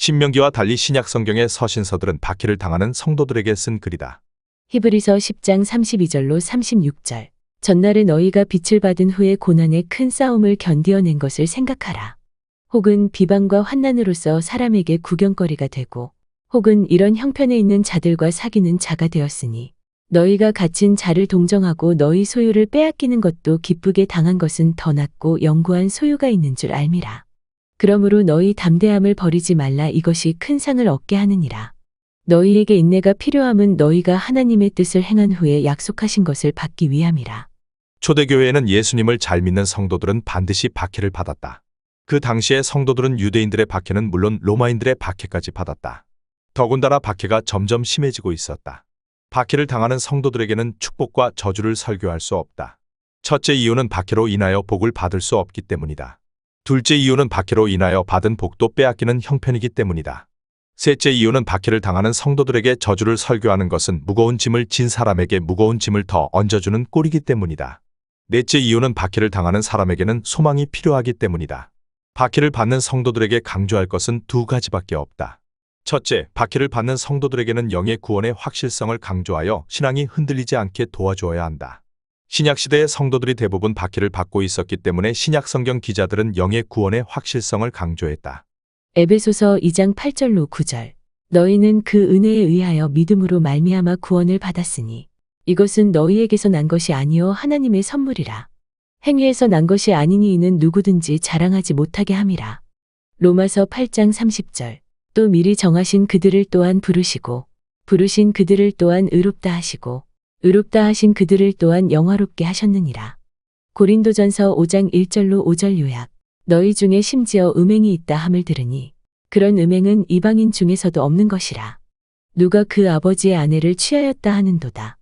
신명기와 달리 신약 성경의 서신서들은 박해를 당하는 성도들에게 쓴 글이다. 히브리서 10장 32절로 36절. 전날에 너희가 빛을 받은 후에 고난의 큰 싸움을 견디어낸 것을 생각하라. 혹은 비방과 환난으로서 사람에게 구경거리가 되고 혹은 이런 형편에 있는 자들과 사귀는 자가 되었으니 너희가 갇힌 자를 동정하고 너희 소유를 빼앗기는 것도 기쁘게 당한 것은 더 낫고 영구한 소유가 있는 줄 알미라. 그러므로 너희 담대함을 버리지 말라. 이것이 큰 상을 얻게 하느니라. 너희에게 인내가 필요함은 너희가 하나님의 뜻을 행한 후에 약속하신 것을 받기 위함이라. 초대교회에는 예수님을 잘 믿는 성도들은 반드시 박해를 받았다. 그 당시의 성도들은 유대인들의 박해는 물론 로마인들의 박해까지 받았다. 더군다나 박해가 점점 심해지고 있었다. 박해를 당하는 성도들에게는 축복과 저주를 설교할 수 없다. 첫째 이유는 박해로 인하여 복을 받을 수 없기 때문이다. 둘째 이유는 박해로 인하여 받은 복도 빼앗기는 형편이기 때문이다. 셋째 이유는 박해를 당하는 성도들에게 저주를 설교하는 것은 무거운 짐을 진 사람에게 무거운 짐을 더 얹어주는 꼴이기 때문이다. 넷째 이유는 박해를 당하는 사람에게는 소망이 필요하기 때문이다. 박해를 받는 성도들에게 강조할 것은 두 가지밖에 없다. 첫째, 박해를 받는 성도들에게는 영의 구원의 확실성을 강조하여 신앙이 흔들리지 않게 도와주어야 한다. 신약시대의 성도들이 대부분 박해를 받고 있었기 때문에 신약성경 기자들은 영의 구원의 확실성을 강조했다. 에베소서 2장 8절로 9절. 너희는 그 은혜에 의하여 믿음으로 말미암아 구원을 받았으니 이것은 너희에게서 난 것이 아니요 하나님의 선물이라. 행위에서 난 것이 아니니 이는 누구든지 자랑하지 못하게 함이라. 로마서 8장 30절. 또 미리 정하신 그들을 또한 부르시고 부르신 그들을 또한 의롭다 하시고 의롭다 하신 그들을 또한 영화롭게 하셨느니라. 고린도전서 5장 1절로 5절 요약. 너희 중에 심지어 음행이 있다 함을 들으니 그런 음행은 이방인 중에서도 없는 것이라. 누가 그 아버지의 아내를 취하였다 하는도다.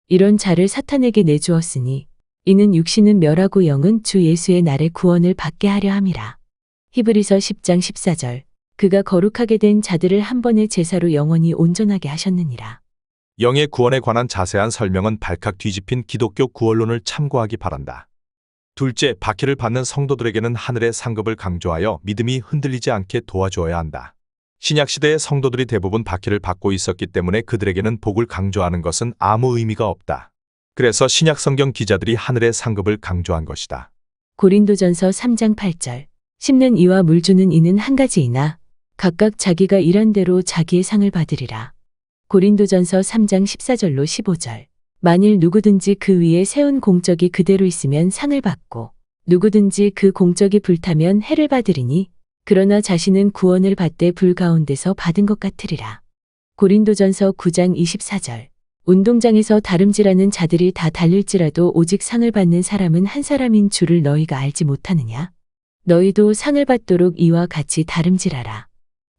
이런 자를 사탄에게 내주었으니 이는 육신은 멸하고 영은 주 예수의 날에 구원을 받게 하려 함이라. 히브리서 10장 14절. 그가 거룩하게 된 자들을 한 번의 제사로 영원히 온전하게 하셨느니라. 영의 구원에 관한 자세한 설명은 발칵 뒤집힌 기독교 구원론을 참고하기 바란다. 둘째, 박해를 받는 성도들에게는 하늘의 상급을 강조하여 믿음이 흔들리지 않게 도와주어야 한다. 신약시대의 성도들이 대부분 박해를 받고 있었기 때문에 그들에게는 복을 강조하는 것은 아무 의미가 없다. 그래서 신약성경 기자들이 하늘의 상급을 강조한 것이다. 고린도전서 3장 8절. 심는 이와 물 주는 이는 한 가지이나 각각 자기가 일한 대로 자기의 상을 받으리라. 고린도전서 3장 14절로 15절. 만일 누구든지 그 위에 세운 공적이 그대로 있으면 상을 받고 누구든지 그 공적이 불타면 해를 받으리니 그러나 자신은 구원을 받되 불 가운데서 받은 것 같으리라. 고린도전서 9장 24절. 운동장에서 다름질하는 자들이 다 달릴지라도 오직 상을 받는 사람은 한 사람인 줄을 너희가 알지 못하느냐? 너희도 상을 받도록 이와 같이 다름질하라.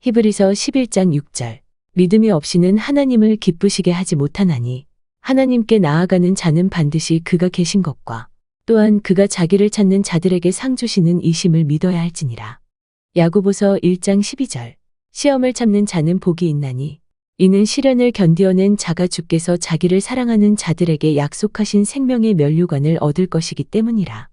히브리서 11장 6절. 믿음이 없이는 하나님을 기쁘시게 하지 못하나니 하나님께 나아가는 자는 반드시 그가 계신 것과 또한 그가 자기를 찾는 자들에게 상 주시는 이심을 믿어야 할지니라. 야고보서 1장 12절. 시험을 참는 자는 복이 있나니 이는 시련을 견디어낸 자가 주께서 자기를 사랑하는 자들에게 약속하신 생명의 면류관을 얻을 것이기 때문이라.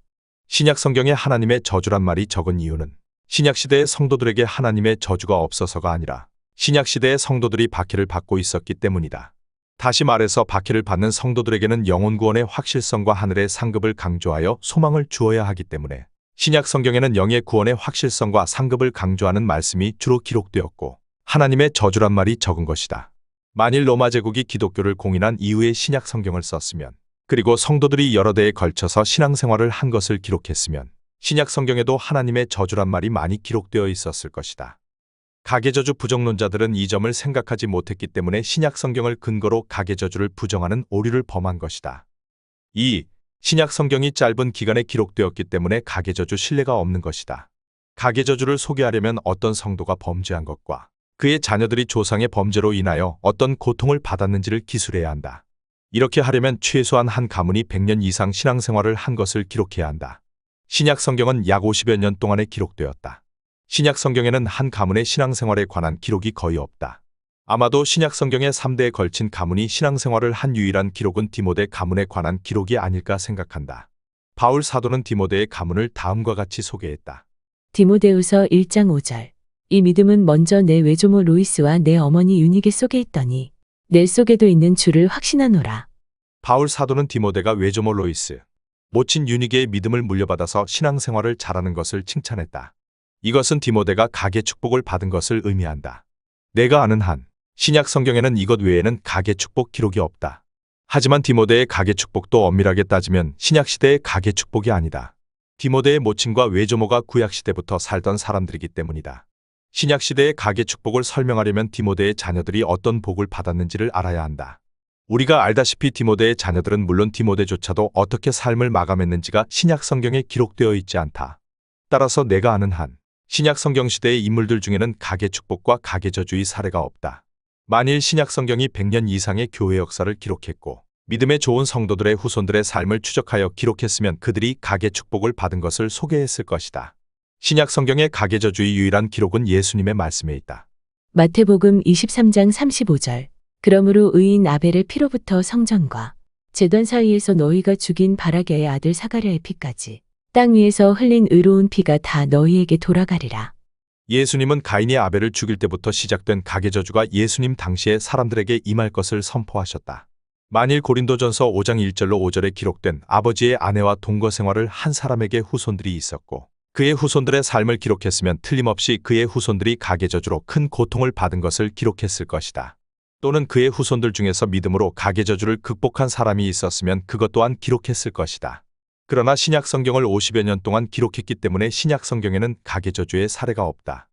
신약 성경에 하나님의 저주란 말이 적은 이유는 신약 시대의 성도들에게 하나님의 저주가 없어서가 아니라 신약 시대의 성도들이 박해를 받고 있었기 때문이다. 다시 말해서 박해를 받는 성도들에게는 영혼 구원의 확실성과 하늘의 상급을 강조하여 소망을 주어야 하기 때문에 신약 성경에는 영의 구원의 확실성과 상급을 강조하는 말씀이 주로 기록되었고 하나님의 저주란 말이 적은 것이다. 만일 로마 제국이 기독교를 공인한 이후에 신약 성경을 썼으면 그리고 성도들이 여러 대에 걸쳐서 신앙생활을 한 것을 기록했으면 신약 성경에도 하나님의 저주란 말이 많이 기록되어 있었을 것이다. 가계저주 부정론자들은 이 점을 생각하지 못했기 때문에 신약 성경을 근거로 가계저주를 부정하는 오류를 범한 것이다. 2. 신약 성경이 짧은 기간에 기록되었기 때문에 가계저주 신뢰가 없는 것이다. 가계저주를 소개하려면 어떤 성도가 범죄한 것과 그의 자녀들이 조상의 범죄로 인하여 어떤 고통을 받았는지를 기술해야 한다. 이렇게 하려면 최소한 한 가문이 100년 이상 신앙생활을 한 것을 기록해야 한다. 신약 성경은 약 50여 년 동안에 기록되었다. 신약 성경에는 한 가문의 신앙생활에 관한 기록이 거의 없다. 아마도 신약 성경의 3대에 걸친 가문이 신앙생활을 한 유일한 기록은 디모데 가문에 관한 기록이 아닐까 생각한다. 바울 사도는 디모데의 가문을 다음과 같이 소개했다. 디모데후서 1장 5절. 이 믿음은 먼저 내 외조모 로이스와 내 어머니 유니게 속에 있더니 내 속에도 있는 줄을 확신하노라. 바울 사도는 디모데가 외조모 로이스, 모친 유니게의 믿음을 물려받아서 신앙생활을 잘하는 것을 칭찬했다. 이것은 디모데가 가계 축복을 받은 것을 의미한다. 내가 아는 한 신약 성경에는 이것 외에는 가계 축복 기록이 없다. 하지만 디모데의 가계 축복도 엄밀하게 따지면 신약 시대의 가계 축복이 아니다. 디모데의 모친과 외조모가 구약 시대부터 살던 사람들이기 때문이다. 신약 시대의 가계 축복을 설명하려면 디모데의 자녀들이 어떤 복을 받았는지를 알아야 한다. 우리가 알다시피 디모데의 자녀들은 물론 디모데조차도 어떻게 삶을 마감했는지가 신약 성경에 기록되어 있지 않다. 따라서 내가 아는 한 신약 성경 시대의 인물들 중에는 가계 축복과 가계 저주의 사례가 없다. 만일 신약 성경이 100년 이상의 교회 역사를 기록했고 믿음의 좋은 성도들의 후손들의 삶을 추적하여 기록했으면 그들이 가계 축복을 받은 것을 소개했을 것이다. 신약 성경의 가계 저주의 유일한 기록은 예수님의 말씀에 있다. 마태복음 23장 35절. 그러므로 의인 아벨의 피로부터 성전과 제단 사이에서 너희가 죽인 바라게의 아들 사가랴의 피까지 땅 위에서 흘린 의로운 피가 다 너희에게 돌아가리라. 예수님은 가인이 아벨을 죽일 때부터 시작된 가계 저주가 예수님 당시의 사람들에게 임할 것을 선포하셨다. 만일 고린도전서 5장 1절로 5절에 기록된 아버지의 아내와 동거 생활을 한 사람에게 후손들이 있었고 그의 후손들의 삶을 기록했으면 틀림없이 그의 후손들이 가계 저주로 큰 고통을 받은 것을 기록했을 것이다. 또는 그의 후손들 중에서 믿음으로 가계 저주를 극복한 사람이 있었으면 그것 또한 기록했을 것이다. 그러나 신약 성경을 50여 년 동안 기록했기 때문에 신약 성경에는 가계 저주의 사례가 없다.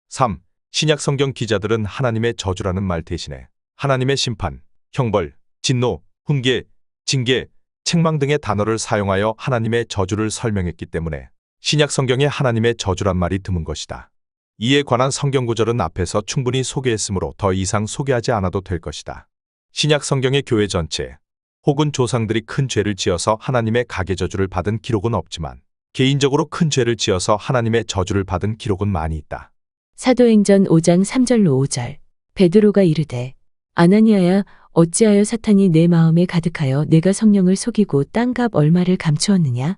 3. 신약 성경 기자들은 하나님의 저주라는 말 대신에 하나님의 심판, 형벌, 진노, 훈계, 징계, 책망 등의 단어를 사용하여 하나님의 저주를 설명했기 때문에 신약 성경에 하나님의 저주란 말이 드문 것이다. 이에 관한 성경 구절은 앞에서 충분히 소개했으므로 더 이상 소개하지 않아도 될 것이다. 신약 성경의 교회 전체 혹은 조상들이 큰 죄를 지어서 하나님의 가계 저주를 받은 기록은 없지만 개인적으로 큰 죄를 지어서 하나님의 저주를 받은 기록은 많이 있다. 사도행전 5장 3절로 5절. 베드로가 이르되 아나니아야 어찌하여 사탄이 내 마음에 가득하여 내가 성령을 속이고 땅값 얼마를 감추었느냐?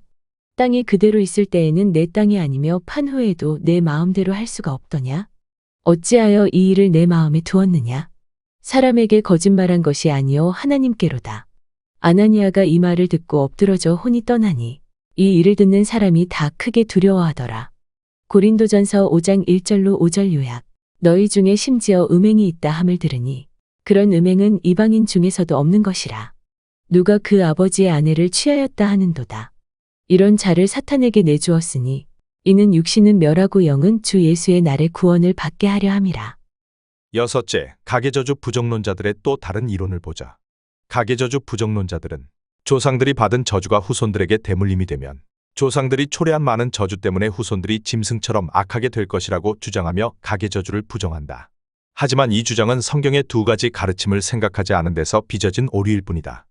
땅이 그대로 있을 때에는 내 땅이 아니며 판 후에도 내 마음대로 할 수가 없더냐? 어찌하여 이 일을 내 마음에 두었느냐? 사람에게 거짓말한 것이 아니요 하나님께로다. 아나니아가 이 말을 듣고 엎드러져 혼이 떠나니 이 일을 듣는 사람이 다 크게 두려워하더라. 고린도전서 5장 1절로 5절 요약. 너희 중에 심지어 음행이 있다 함을 들으니 그런 음행은 이방인 중에서도 없는 것이라. 누가 그 아버지의 아내를 취하였다 하는도다. 이런 자를 사탄에게 내주었으니 이는 육신은 멸하고 영은 주 예수의 날에 구원을 받게 하려 함이라. 여섯째, 가계저주 부정론자들의 또 다른 이론을 보자. 가계저주 부정론자들은 조상들이 받은 저주가 후손들에게 대물림이 되면 조상들이 초래한 많은 저주 때문에 후손들이 짐승처럼 악하게 될 것이라고 주장하며 가계저주를 부정한다. 하지만 이 주장은 성경의 두 가지 가르침을 생각하지 않은 데서 빚어진 오류일 뿐이다.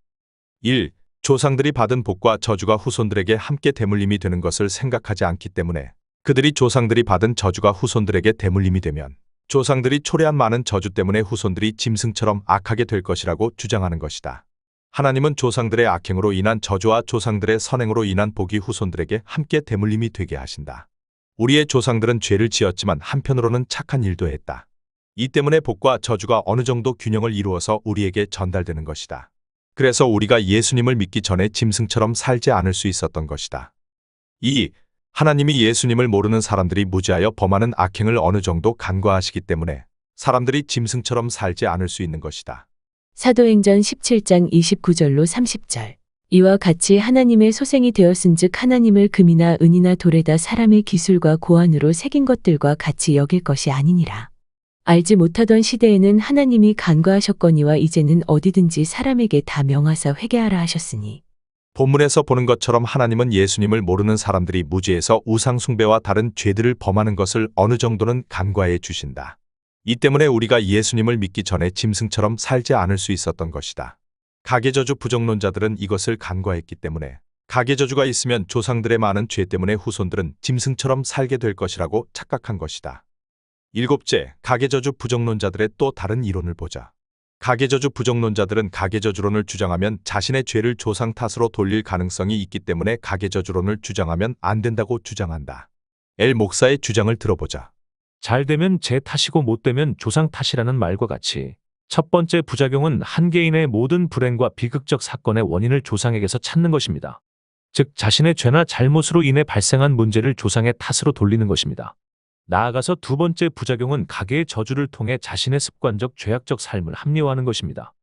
1. 조상들이 받은 복과 저주가 후손들에게 함께 대물림이 되는 것을 생각하지 않기 때문에 그들이 조상들이 받은 저주가 후손들에게 대물림이 되면 조상들이 초래한 많은 저주 때문에 후손들이 짐승처럼 악하게 될 것이라고 주장하는 것이다. 하나님은 조상들의 악행으로 인한 저주와 조상들의 선행으로 인한 복이 후손들에게 함께 대물림이 되게 하신다. 우리의 조상들은 죄를 지었지만 한편으로는 착한 일도 했다. 이 때문에 복과 저주가 어느 정도 균형을 이루어서 우리에게 전달되는 것이다. 그래서 우리가 예수님을 믿기 전에 짐승처럼 살지 않을 수 있었던 것이다. 2. 하나님이 예수님을 모르는 사람들이 무지하여 범하는 악행을 어느 정도 간과하시기 때문에 사람들이 짐승처럼 살지 않을 수 있는 것이다. 사도행전 17장 29절로 30절. 이와 같이 하나님의 소생이 되었은즉 하나님을 금이나 은이나 돌에다 사람의 기술과 고안으로 새긴 것들과 같이 여길 것이 아니니라. 알지 못하던 시대에는 하나님이 간과하셨거니와 이제는 어디든지 사람에게 다 명하사 회개하라 하셨으니. 본문에서 보는 것처럼 하나님은 예수님을 모르는 사람들이 무지해서 우상 숭배와 다른 죄들을 범하는 것을 어느 정도는 간과해 주신다. 이 때문에 우리가 예수님을 믿기 전에 짐승처럼 살지 않을 수 있었던 것이다. 가계저주 부정론자들은 이것을 간과했기 때문에 가계저주가 있으면 조상들의 많은 죄 때문에 후손들은 짐승처럼 살게 될 것이라고 착각한 것이다. 일곱째, 가계저주 부정론자들의 또 다른 이론을 보자. 가계저주 부정론자들은 가계저주론을 주장하면 자신의 죄를 조상 탓으로 돌릴 가능성이 있기 때문에 가계저주론을 주장하면 안 된다고 주장한다. 엘 목사의 주장을 들어보자. 잘 되면 제 탓이고 못 되면 조상 탓이라는 말과 같이 첫 번째 부작용은 한 개인의 모든 불행과 비극적 사건의 원인을 조상에게서 찾는 것입니다. 즉 자신의 죄나 잘못으로 인해 발생한 문제를 조상의 탓으로 돌리는 것입니다. 나아가서 두 번째 부작용은 가계의 저주를 통해 자신의 습관적 죄악적 삶을 합리화하는 것입니다.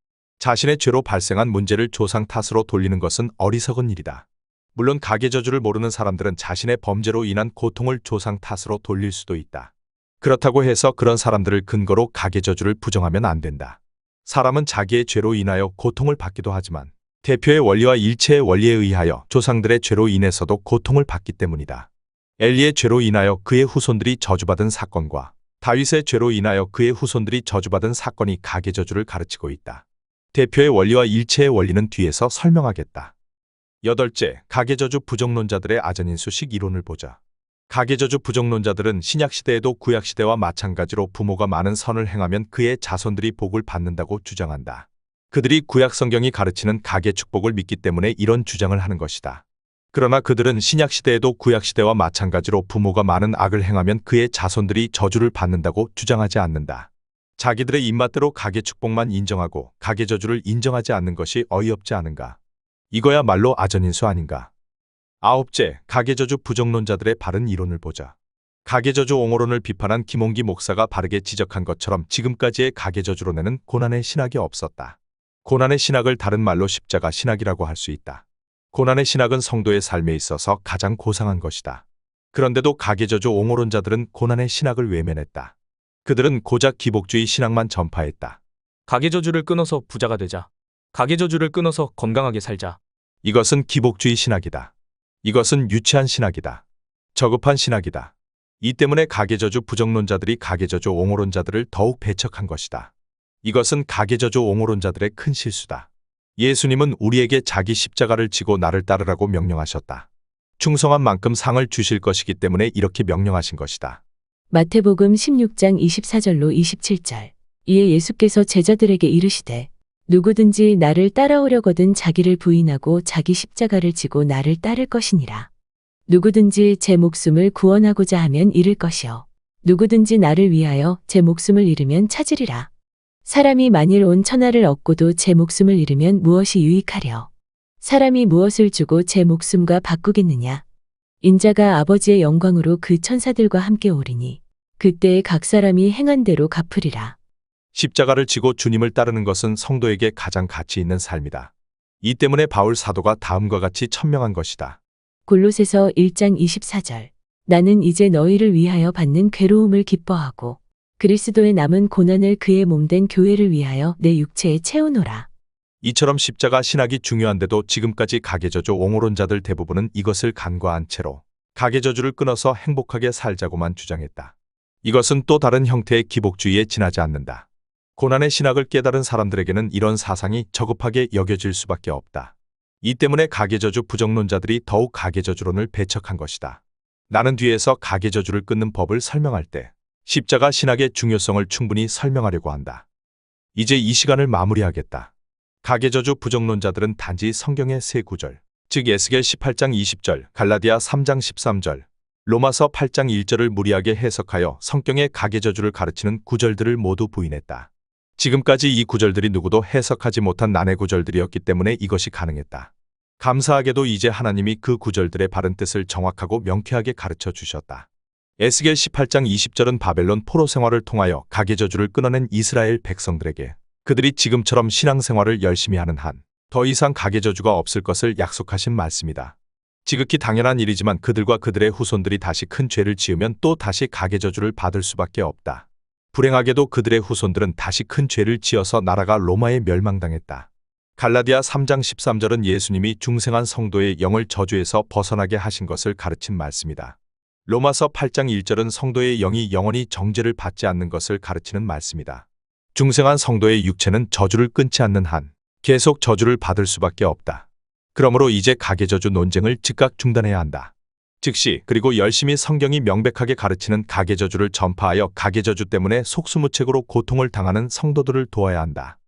자신의 죄로 발생한 문제를 조상 탓으로 돌리는 것은 어리석은 일이다. 물론 가계저주를 모르는 사람들은 자신의 범죄로 인한 고통을 조상 탓으로 돌릴 수도 있다. 그렇다고 해서 그런 사람들을 근거로 가계저주를 부정하면 안 된다. 사람은 자기의 죄로 인하여 고통을 받기도 하지만 대표의 원리와 일체의 원리에 의하여 조상들의 죄로 인해서도 고통을 받기 때문이다. 엘리의 죄로 인하여 그의 후손들이 저주받은 사건과 다윗의 죄로 인하여 그의 후손들이 저주받은 사건이 가계저주를 가르치고 있다. 대표의 원리와 일체의 원리는 뒤에서 설명하겠다. 여덟째, 가계저주 부정론자들의 아전인수식 이론을 보자. 가계저주 부정론자들은 신약시대에도 구약시대와 마찬가지로 부모가 많은 선을 행하면 그의 자손들이 복을 받는다고 주장한다. 그들이 구약성경이 가르치는 가계 축복을 믿기 때문에 이런 주장을 하는 것이다. 그러나 그들은 신약시대에도 구약시대와 마찬가지로 부모가 많은 악을 행하면 그의 자손들이 저주를 받는다고 주장하지 않는다. 자기들의 입맛대로 가계 축복만 인정하고 가계 저주를 인정하지 않는 것이 어이없지 않은가? 이거야말로 아전인수 아닌가? 아홉째, 가계저주 부정론자들의 바른 이론을 보자. 가계저주 옹호론을 비판한 김홍기 목사가 바르게 지적한 것처럼 지금까지의 가계저주론에는 고난의 신학이 없었다. 고난의 신학을 다른 말로 십자가 신학이라고 할 수 있다. 고난의 신학은 성도의 삶에 있어서 가장 고상한 것이다. 그런데도 가계저주 옹호론자들은 고난의 신학을 외면했다. 그들은 고작 기복주의 신학만 전파했다. 가계저주를 끊어서 부자가 되자. 가계저주를 끊어서 건강하게 살자. 이것은 기복주의 신학이다. 이것은 유치한 신학이다. 저급한 신학이다. 이 때문에 가계저주 부정론자들이 가계저주 옹호론자들을 더욱 배척한 것이다. 이것은 가계저주 옹호론자들의 큰 실수다. 예수님은 우리에게 자기 십자가를 지고 나를 따르라고 명령하셨다. 충성한 만큼 상을 주실 것이기 때문에 이렇게 명령하신 것이다. 마태복음 16장 24절로 27절. 이에 예수께서 제자들에게 이르시되 누구든지 나를 따라오려거든 자기를 부인하고 자기 십자가를 지고 나를 따를 것이니라. 누구든지 제 목숨을 구원하고자 하면 잃을 것이요 누구든지 나를 위하여 제 목숨을 잃으면 찾으리라. 사람이 만일 온 천하를 얻고도 제 목숨을 잃으면 무엇이 유익하랴. 사람이 무엇을 주고 제 목숨과 바꾸겠느냐. 인자가 아버지의 영광으로 그 천사들과 함께 오리니 그때에 각 사람이 행한 대로 갚으리라. 십자가를 지고 주님을 따르는 것은 성도에게 가장 가치 있는 삶이다. 이 때문에 바울 사도가 다음과 같이 천명한 것이다. 골로새서 1장 24절. 나는 이제 너희를 위하여 받는 괴로움을 기뻐하고 그리스도의 남은 고난을 그의 몸된 교회를 위하여 내 육체에 채우노라. 이처럼 십자가 신학이 중요한데도 지금까지 가계저주 옹호론자들 대부분은 이것을 간과한 채로 가계저주를 끊어서 행복하게 살자고만 주장했다. 이것은 또 다른 형태의 기복주의에 지나지 않는다. 고난의 신학을 깨달은 사람들에게는 이런 사상이 저급하게 여겨질 수밖에 없다. 이 때문에 가계저주 부정론자들이 더욱 가계저주론을 배척한 것이다. 나는 뒤에서 가계저주를 끊는 법을 설명할 때 십자가 신학의 중요성을 충분히 설명하려고 한다. 이제 이 시간을 마무리하겠다. 가계저주 부정론자들은 단지 성경의 세 구절, 즉 에스겔 18장 20절, 갈라디아 3장 13절, 로마서 8장 1절을 무리하게 해석하여 성경의 가계저주를 가르치는 구절들을 모두 부인했다. 지금까지 이 구절들이 누구도 해석하지 못한 난해 구절들이었기 때문에 이것이 가능했다. 감사하게도 이제 하나님이 그 구절들의 바른 뜻을 정확하고 명쾌하게 가르쳐 주셨다. 에스겔 18장 20절은 바벨론 포로 생활을 통하여 가계저주를 끊어낸 이스라엘 백성들에게 그들이 지금처럼 신앙생활을 열심히 하는 한 더 이상 가계저주가 없을 것을 약속하신 말씀이다. 지극히 당연한 일이지만 그들과 그들의 후손들이 다시 큰 죄를 지으면 또 다시 가계저주를 받을 수밖에 없다. 불행하게도 그들의 후손들은 다시 큰 죄를 지어서 나라가 로마에 멸망당했다. 갈라디아 3장 13절은 예수님이 중생한 성도의 영을 저주에서 벗어나게 하신 것을 가르친 말씀이다. 로마서 8장 1절은 성도의 영이 영원히 정죄를 받지 않는 것을 가르치는 말씀이다. 중생한 성도의 육체는 저주를 끊지 않는 한 계속 저주를 받을 수밖에 없다. 그러므로 이제 가계저주 논쟁을 즉각 중단해야 한다. 즉시 그리고 열심히 성경이 명백하게 가르치는 가계저주를 전파하여 가계저주 때문에 속수무책으로 고통을 당하는 성도들을 도와야 한다.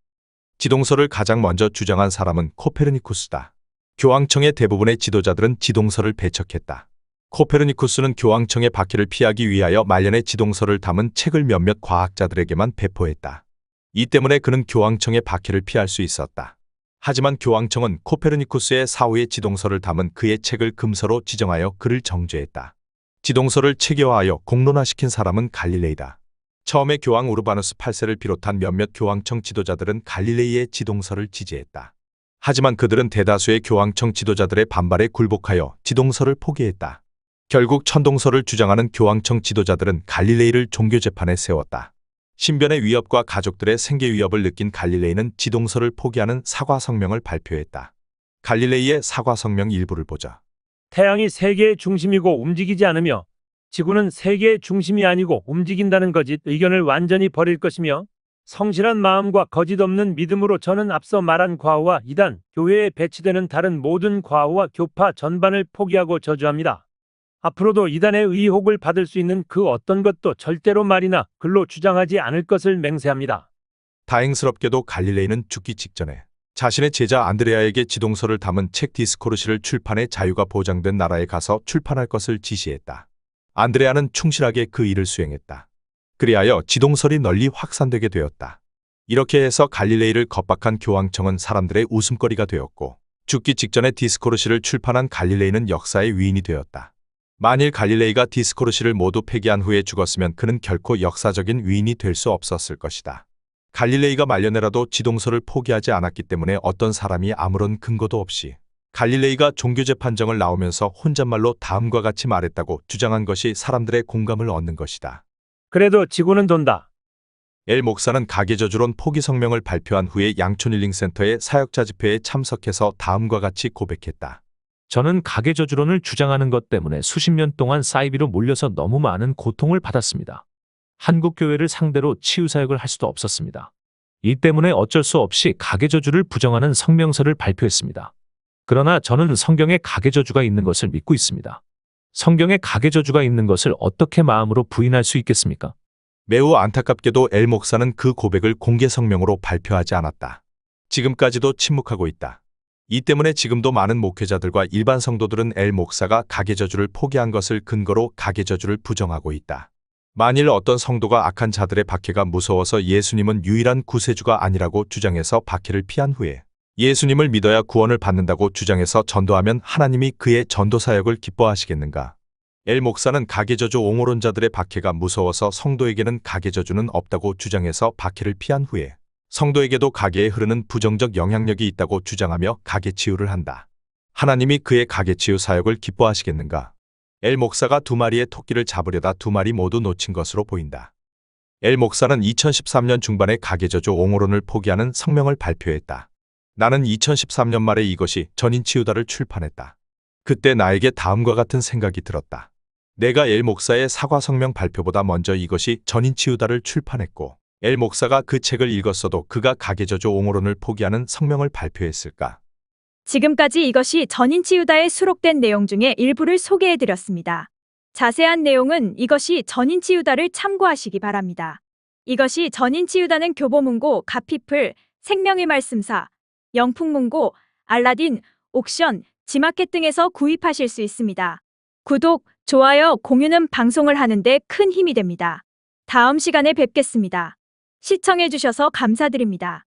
지동서를 가장 먼저 주장한 사람은 코페르니쿠스다. 교황청의 대부분의 지도자들은 지동서를 배척했다. 코페르니쿠스는 교황청의 박해를 피하기 위하여 말년에 지동서를 담은 책을 몇몇 과학자들에게만 배포했다. 이 때문에 그는 교황청의 박해를 피할 수 있었다. 하지만 교황청은 코페르니쿠스의 사후의 지동서를 담은 그의 책을 금서로 지정하여 그를 정죄했다. 지동서를 체계화하여 공론화시킨 사람은 갈릴레이다. 처음에 교황 우르바누스 8세를 비롯한 몇몇 교황청 지도자들은 갈릴레이의 지동서를 지지했다. 하지만 그들은 대다수의 교황청 지도자들의 반발에 굴복하여 지동서를 포기했다. 결국 천동서를 주장하는 교황청 지도자들은 갈릴레이를 종교재판에 세웠다. 신변의 위협과 가족들의 생계 위협을 느낀 갈릴레이는 지동서를 포기하는 사과성명을 발표했다. 갈릴레이의 사과성명 일부를 보자. 태양이 세계의 중심이고 움직이지 않으며 지구는 세계의 중심이 아니고 움직인다는 거짓 의견을 완전히 버릴 것이며 성실한 마음과 거짓 없는 믿음으로 저는 앞서 말한 과오와 이단, 교회에 배치되는 다른 모든 과오와 교파 전반을 포기하고 저주합니다. 앞으로도 이단의 의혹을 받을 수 있는 그 어떤 것도 절대로 말이나 글로 주장하지 않을 것을 맹세합니다. 다행스럽게도 갈릴레이는 죽기 직전에 자신의 제자 안드레아에게 지동서를 담은 책 디스코르시를 출판해 자유가 보장된 나라에 가서 출판할 것을 지시했다. 안드레아는 충실하게 그 일을 수행했다. 그리하여 지동설이 널리 확산되게 되었다. 이렇게 해서 갈릴레이를 겁박한 교황청은 사람들의 웃음거리가 되었고 죽기 직전에 디스코르시를 출판한 갈릴레이는 역사의 위인이 되었다. 만일 갈릴레이가 디스코르시를 모두 폐기한 후에 죽었으면 그는 결코 역사적인 위인이 될 수 없었을 것이다. 갈릴레이가 말년에라도 지동서를 포기하지 않았기 때문에 어떤 사람이 아무런 근거도 없이 갈릴레이가 종교제 판정을 나오면서 혼잣말로 다음과 같이 말했다고 주장한 것이 사람들의 공감을 얻는 것이다. 그래도 지구는 돈다. 엘 목사는 가계저주론 포기 성명을 발표한 후에 양촌 힐링센터의 사역자 집회에 참석해서 다음과 같이 고백했다. 저는 가계저주론을 주장하는 것 때문에 수십 년 동안 사이비로 몰려서 너무 많은 고통을 받았습니다. 한국 교회를 상대로 치유사역을 할 수도 없었습니다. 이 때문에 어쩔 수 없이 가계저주를 부정하는 성명서를 발표했습니다. 그러나 저는 성경에 가계저주가 있는 것을 믿고 있습니다. 성경에 가계저주가 있는 것을 어떻게 마음으로 부인할 수 있겠습니까? 매우 안타깝게도 엘 목사는 그 고백을 공개 성명으로 발표하지 않았다. 지금까지도 침묵하고 있다. 이 때문에 지금도 많은 목회자들과 일반 성도들은 엘 목사가 가계저주를 포기한 것을 근거로 가계저주를 부정하고 있다. 만일 어떤 성도가 악한 자들의 박해가 무서워서 예수님은 유일한 구세주가 아니라고 주장해서 박해를 피한 후에 예수님을 믿어야 구원을 받는다고 주장해서 전도하면 하나님이 그의 전도 사역을 기뻐하시겠는가? 엘 목사는 가계저주 옹호론자들의 박해가 무서워서 성도에게는 가계저주는 없다고 주장해서 박해를 피한 후에 성도에게도 가계에 흐르는 부정적 영향력이 있다고 주장하며 가계치유를 한다. 하나님이 그의 가계치유 사역을 기뻐하시겠는가? 엘 목사가 2마리의 토끼를 잡으려다 2마리 모두 놓친 것으로 보인다. 엘 목사는 2013년 중반에 가계저주 옹호론을 포기하는 성명을 발표했다. 나는 2013년 말에 이것이 전인치유다를 출판했다. 그때 나에게 다음과 같은 생각이 들었다. 내가 엘 목사의 사과 성명 발표보다 먼저 이것이 전인치유다를 출판했고 엘 목사가 그 책을 읽었어도 그가 가계저주 옹호론을 포기하는 성명을 발표했을까? 지금까지 이것이 전인치유다에 수록된 내용 중에 일부를 소개해드렸습니다. 자세한 내용은 이것이 전인치유다를 참고하시기 바랍니다. 이것이 전인치유다는 교보문고, 가피플, 생명의 말씀사, 영풍문고, 알라딘, 옥션, 지마켓 등에서 구입하실 수 있습니다. 구독, 좋아요, 공유는 방송을 하는데 큰 힘이 됩니다. 다음 시간에 뵙겠습니다. 시청해주셔서 감사드립니다.